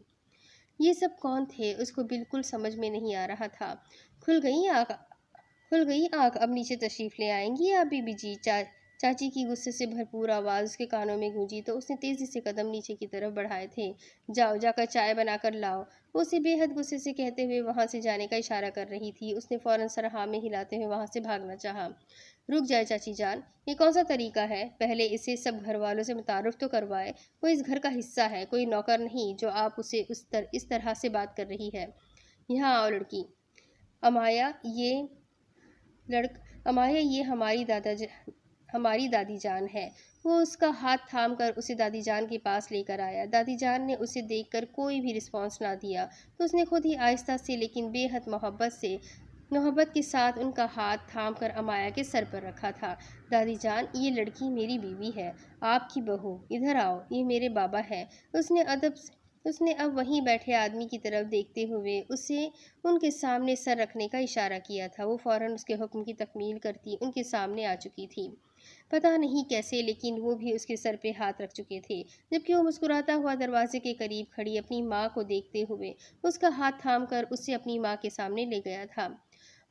یہ سب کون تھے اس کو بالکل سمجھ میں نہیں آ رہا تھا۔ کھل گئی آنکھ، اب نیچے تشریف لے آئیں گی آپ بی بی جی؟ چاچی کی غصے سے بھرپور آواز اس کے کانوں میں گونجی تو اس نے تیزی سے قدم نیچے کی طرف بڑھائے تھے۔ جا کر چائے بنا کر لاؤ، وہ اسے بے حد غصے سے کہتے ہوئے وہاں سے جانے کا اشارہ کر رہی تھی۔ اس نے فوراً سر ہاں میں ہلاتے ہوئے وہاں سے بھاگنا چاہا۔ رک جائے چاچی جان، یہ کون سا طریقہ ہے؟ پہلے اسے سب گھر والوں سے متعارف تو کروائے، وہ اس گھر کا حصہ ہے، کوئی نوکر نہیں جو آپ اسے اس طرح سے بات کر رہی ہے۔ یہاں آؤ لڑکی۔ امایا یہ ہماری دادی جان ہے۔ وہ اس کا ہاتھ تھام کر اسے دادی جان کے پاس لے کر آیا۔ دادی جان نے اسے دیکھ کر کوئی بھی رسپانس نہ دیا تو اس نے خود ہی آہستہ سے لیکن بے حد محبت کے ساتھ ان کا ہاتھ تھام کر امایا کے سر پر رکھا تھا۔ دادی جان، یہ لڑکی میری بیوی ہے، آپ کی بہو، ادھر آؤ، یہ میرے بابا ہے۔ اس نے اب وہیں بیٹھے آدمی کی طرف دیکھتے ہوئے اسے ان کے سامنے سر رکھنے کا اشارہ کیا تھا۔ وہ فوراً اس کے حکم کی تکمیل کرتی ان کے سامنے آ چکی تھی۔ پتہ نہیں کیسے لیکن وہ بھی اس کے سر پہ ہاتھ رکھ چکے تھے، جبکہ وہ مسکراتا ہوا دروازے کے قریب کھڑی اپنی ماں کو دیکھتے ہوئے اس کا ہاتھ تھام کر اسے اپنی ماں کے سامنے لے گیا تھا،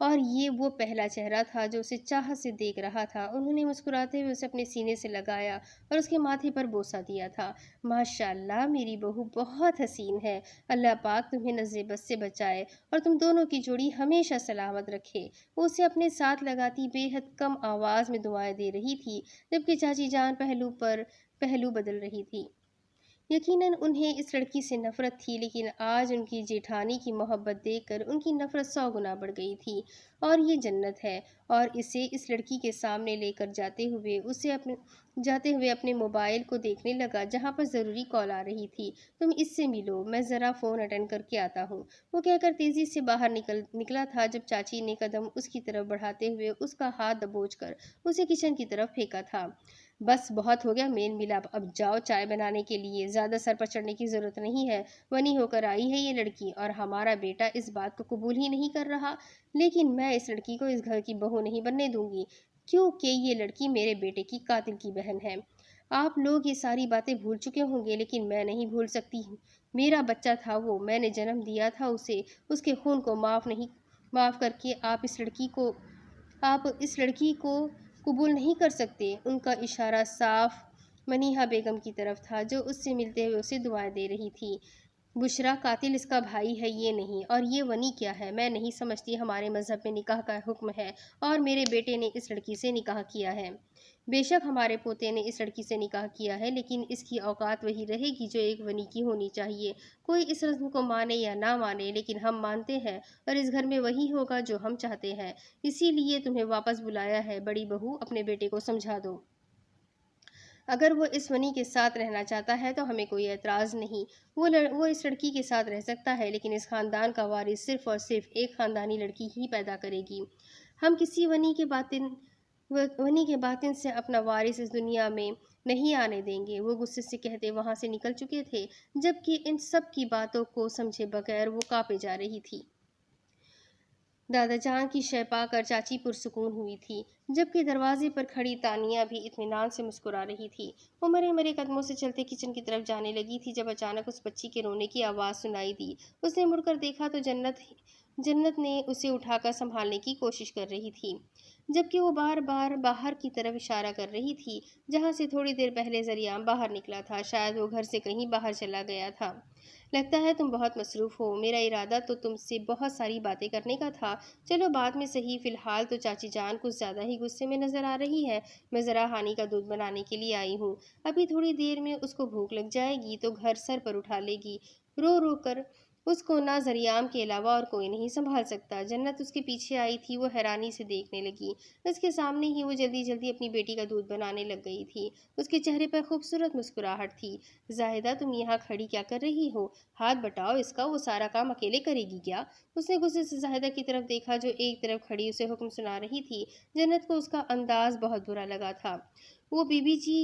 اور یہ وہ پہلا چہرہ تھا جو اسے چاہت سے دیکھ رہا تھا۔ انہوں نے مسکراتے ہوئے اسے اپنے سینے سے لگایا اور اس کے ماتھے پر بوسہ دیا تھا۔ ماشاءاللہ، میری بہو بہت حسین ہے، اللہ پاک تمہیں نظر بد سے بچائے اور تم دونوں کی جوڑی ہمیشہ سلامت رکھے۔ وہ اسے اپنے ساتھ لگاتی بے حد کم آواز میں دعائیں دے رہی تھی جبکہ چاچی جان پہلو بدل رہی تھی۔ یقیناً انہیں اس لڑکی سے نفرت تھی، لیکن آج ان کی جیٹھانی کی محبت دیکھ کر ان کی نفرت 100 گنا بڑھ گئی تھی۔ اور یہ جنت ہے، اور اسے اس لڑکی کے سامنے لے کر جاتے ہوئے اپنے موبائل کو دیکھنے لگا جہاں پر ضروری کال آ رہی تھی۔ تم اس سے ملو، میں ذرا فون اٹینڈ کر کے آتا ہوں، وہ کہہ کر تیزی سے باہر نکلا تھا جب چاچی نے قدم اس کی طرف بڑھاتے ہوئے اس کا ہاتھ دبوچ کر اسے کچن کی طرف پھینکا تھا۔ بس بہت ہو گیا میل ملاپ، اب جاؤ چائے بنانے کے لیے، زیادہ سر پر چڑھنے کی ضرورت نہیں ہے۔ بنی ہو کر آئی ہے یہ لڑکی، اور ہمارا بیٹا اس بات کو قبول ہی نہیں کر رہا، لیکن میں اس لڑکی کو اس گھر کی بہو نہیں بننے دوں گی، کیونکہ یہ لڑکی میرے بیٹے کی قاتل کی بہن ہے۔ آپ لوگ یہ ساری باتیں بھول چکے ہوں گے لیکن میں نہیں بھول سکتی، میرا بچہ تھا وہ، میں نے جنم دیا تھا اسے، اس کے خون کو معاف کر کے آپ اس لڑکی کو قبول نہیں کر سکتے۔ ان کا اشارہ صاف منیحہ بیگم کی طرف تھا جو اس سے ملتے ہوئے اسے دعائیں دے رہی تھی۔ بشرا، قاتل اس کا بھائی ہے، یہ نہیں، اور یہ ونی کیا ہے؟ میں نہیں سمجھتی، ہمارے مذہب میں نکاح کا حکم ہے اور میرے بیٹے نے اس لڑکی سے نکاح کیا ہے۔ بے شک ہمارے پوتے نے اس لڑکی سے نکاح کیا ہے، لیکن اس کی اوقات وہی رہے گی جو ایک ونی کی ہونی چاہیے۔ کوئی اس رسم کو مانے یا نہ مانے، لیکن ہم مانتے ہیں، اور اس گھر میں وہی ہوگا جو ہم چاہتے ہیں۔ اسی لیے تمہیں واپس بلایا ہے۔ بڑی بہو، اپنے بیٹے کو سمجھا دو۔ اگر وہ اس ونی کے ساتھ رہنا چاہتا ہے تو ہمیں کوئی اعتراض نہیں۔ وہ اس لڑکی کے ساتھ رہ سکتا ہے، لیکن اس خاندان کا وارث صرف اور صرف ایک خاندانی لڑکی ہی پیدا کرے گی۔ ہم کسی ونی کے باطن سے اپنا وارث اس دنیا میں نہیں آنے دیں گے، وہ غصے سے کہتے وہاں سے نکل چکے تھے، جبکہ ان سب کی باتوں کو سمجھے بغیر وہ کانپے جا رہی تھی۔ دادا جان کی شے پا کر چاچی پرسکون ہوئی تھی، جبکہ دروازے پر کھڑی تانیہ بھی اطمینان سے مسکرا رہی تھی۔ وہ مرے مرے قدموں سے چلتے کچن کی طرف جانے لگی تھی جب اچانک اس بچی کے رونے کی آواز سنائی دی۔ اس نے مڑ کر دیکھا تو جنت نے اسے اٹھا کر سنبھالنے کی کوشش کر رہی تھی، جبکہ وہ بار بار باہر کی طرف اشارہ کر رہی تھی جہاں سے تھوڑی دیر پہلے ذریعہ باہر نکلا تھا۔ شاید وہ گھر سے کہیں باہر چلا گیا تھا۔ لگتا ہے تم بہت مصروف ہو۔ میرا ارادہ تو تم سے بہت ساری باتیں کرنے کا تھا۔ چلو بعد میں صحیح، فی الحال تو چاچی جان کچھ زیادہ ہی غصے میں نظر آ رہی ہے۔ میں ذرا ہانی کا دودھ بنانے کے لیے آئی ہوں۔ ابھی تھوڑی دیر میں اس کو بھوک لگ جائے گی تو گھر سر پر اٹھا لے گی۔ رو رو کر اس کو نہ ذریعہ کے علاوہ اور کوئی نہیں سنبھال سکتا۔ جنت اس کے پیچھے آئی تھی۔ وہ حیرانی سے دیکھنے لگی۔ اس کے سامنے ہی وہ جلدی جلدی اپنی بیٹی کا دودھ بنانے لگ گئی تھی۔ اس کے چہرے پر خوبصورت مسکراہٹ تھی۔ زاہدہ، تم یہاں کھڑی کیا کر رہی ہو؟ ہاتھ بٹاؤ اس کا، وہ سارا کام اکیلے کرے گی کیا؟ اس نے غصے سے زاہدہ کی طرف دیکھا جو ایک طرف کھڑی اسے حکم سنا رہی تھی۔ جنت کو اس کا انداز بہت برا لگا تھا۔ وہ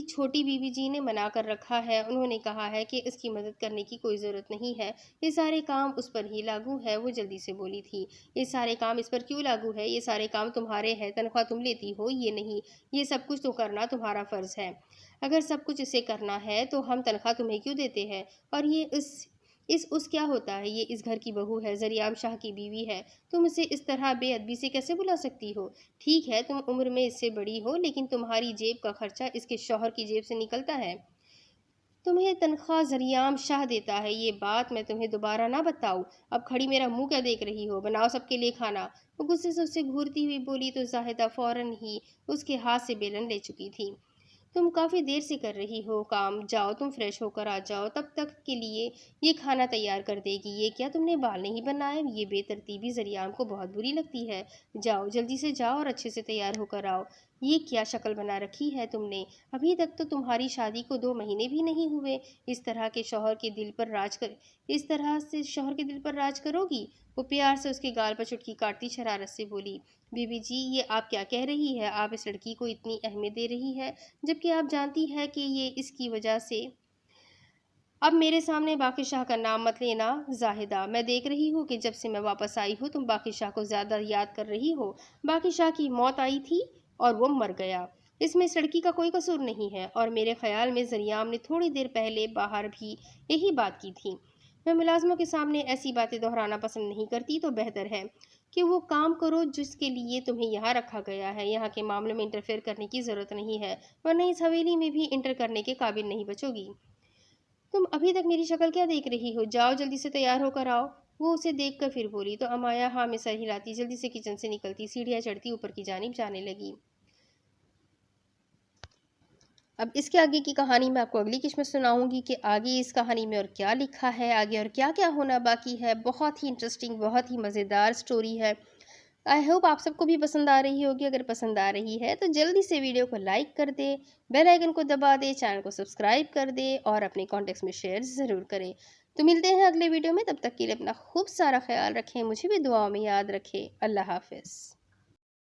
چھوٹی بی بی جی نے منع کر رکھا ہے، انہوں نے کہا ہے کہ اس کی مدد کرنے کی کوئی ضرورت نہیں ہے، یہ سارے کام اس پر ہی لاگو ہے۔ وہ جلدی سے بولی تھی، یہ سارے کام اس پر کیوں لاگو ہے؟ یہ سارے کام تمہارے ہیں، تنخواہ تم لیتی ہو، یہ نہیں۔ یہ سب کچھ تو کرنا تمہارا فرض ہے۔ اگر سب کچھ اسے کرنا ہے تو ہم تنخواہ تمہیں کیوں دیتے ہیں؟ اور یہ اس کیا ہوتا ہے؟ یہ اس گھر کی بہو ہے، ذریعہ شاہ کی بیوی ہے، تم اسے اس طرح بے ادبی سے کیسے بلا سکتی ہو؟ ٹھیک ہے تم عمر میں اس سے بڑی ہو، لیکن تمہاری جیب کا خرچہ اس کے شوہر کی جیب سے نکلتا ہے۔ تمہیں تنخواہ ذریعہ شاہ دیتا ہے، یہ بات میں تمہیں دوبارہ نہ بتاؤں؟ اب کھڑی میرا منہ کیا دیکھ رہی ہو؟ بناؤ سب کے لیے کھانا۔ وہ غصے سے اسے گھورتی ہوئی بولی تو زاہدہ فوراً ہی اس کے ہاتھ سے بیلن لے چکی تھی۔ تم کافی دیر سے کر رہی ہو کام، جاؤ تم فریش ہو کر آ جاؤ، تب تک کے لیے یہ کھانا تیار کر دے گی۔ یہ کیا تم نے بال نہیں بنائے؟ یہ بے ترتیبی ذریعہ کو بہت بری لگتی ہے۔ جاؤ جلدی سے جاؤ اور اچھے سے تیار ہو کر آؤ۔ یہ کیا شکل بنا رکھی ہے تم نے؟ ابھی تک تو تمہاری شادی کو 2 مہینے بھی نہیں ہوئے، اس طرح سے شوہر کے دل پر راج کرو گی؟ وہ پیار سے اس کے گال پر چٹکی کاٹتی شرارت سے بولی، بی بی جی یہ آپ کیا کہہ رہی ہے؟ آپ اس لڑکی کو اتنی اہمیت دے رہی ہے، جبکہ آپ جانتی ہے کہ یہ اس کی وجہ سے۔ اب میرے سامنے باقی شاہ کا نام مت لینا زاہدہ۔ میں دیکھ رہی ہوں کہ جب سے میں واپس آئی ہوں تم باقی شاہ کو زیادہ یاد کر رہی ہو۔ باقی شاہ کی موت آئی تھی اور وہ مر گیا، اس میں اس لڑکی کا کوئی قصور نہیں ہے، اور میرے خیال میں ذریعہ نے تھوڑی دیر پہلے باہر بھی یہی بات کی تھی۔ میں ملازموں کے سامنے ایسی باتیں دہرانا پسند نہیں کرتی، تو بہتر ہے کہ وہ کام کرو جس کے لیے تمہیں یہاں رکھا گیا ہے۔ یہاں کے معاملوں میں انٹرفیئر کرنے کی ضرورت نہیں ہے، ورنہ اس حویلی میں بھی انٹر کرنے کے قابل نہیں بچو گی۔ تم ابھی تک میری شکل کیا دیکھ رہی ہو؟ جاؤ جلدی سے تیار ہو کر آؤ۔ وہ اسے دیکھ کر پھر بولی تو امایا ہاں میں سر ہلاتی جلدی سے کچن سے نکلتی سیڑھیاں چڑھتی اوپر کی جانب جانے لگی۔ اب اس کے آگے کی کہانی میں آپ کو اگلی قسط میں سناؤں گی کہ آگے اس کہانی میں اور کیا لکھا ہے، آگے اور کیا کیا ہونا باقی ہے۔ بہت ہی انٹرسٹنگ، بہت ہی مزیدار سٹوری ہے۔ آئی ہوپ آپ سب کو بھی پسند آ رہی ہوگی۔ اگر پسند آ رہی ہے تو جلدی سے ویڈیو کو لائک کر دے، بیل آئیکن کو دبا دے، چینل کو سبسکرائب کر دے اور اپنے کانٹیکٹس میں شیئر ضرور کریں۔ تو ملتے ہیں اگلے ویڈیو میں، تب تک کے لیے اپنا خوب سارا خیال رکھیں، مجھے بھی دعاؤں میں یاد رکھیں۔ اللہ حافظ۔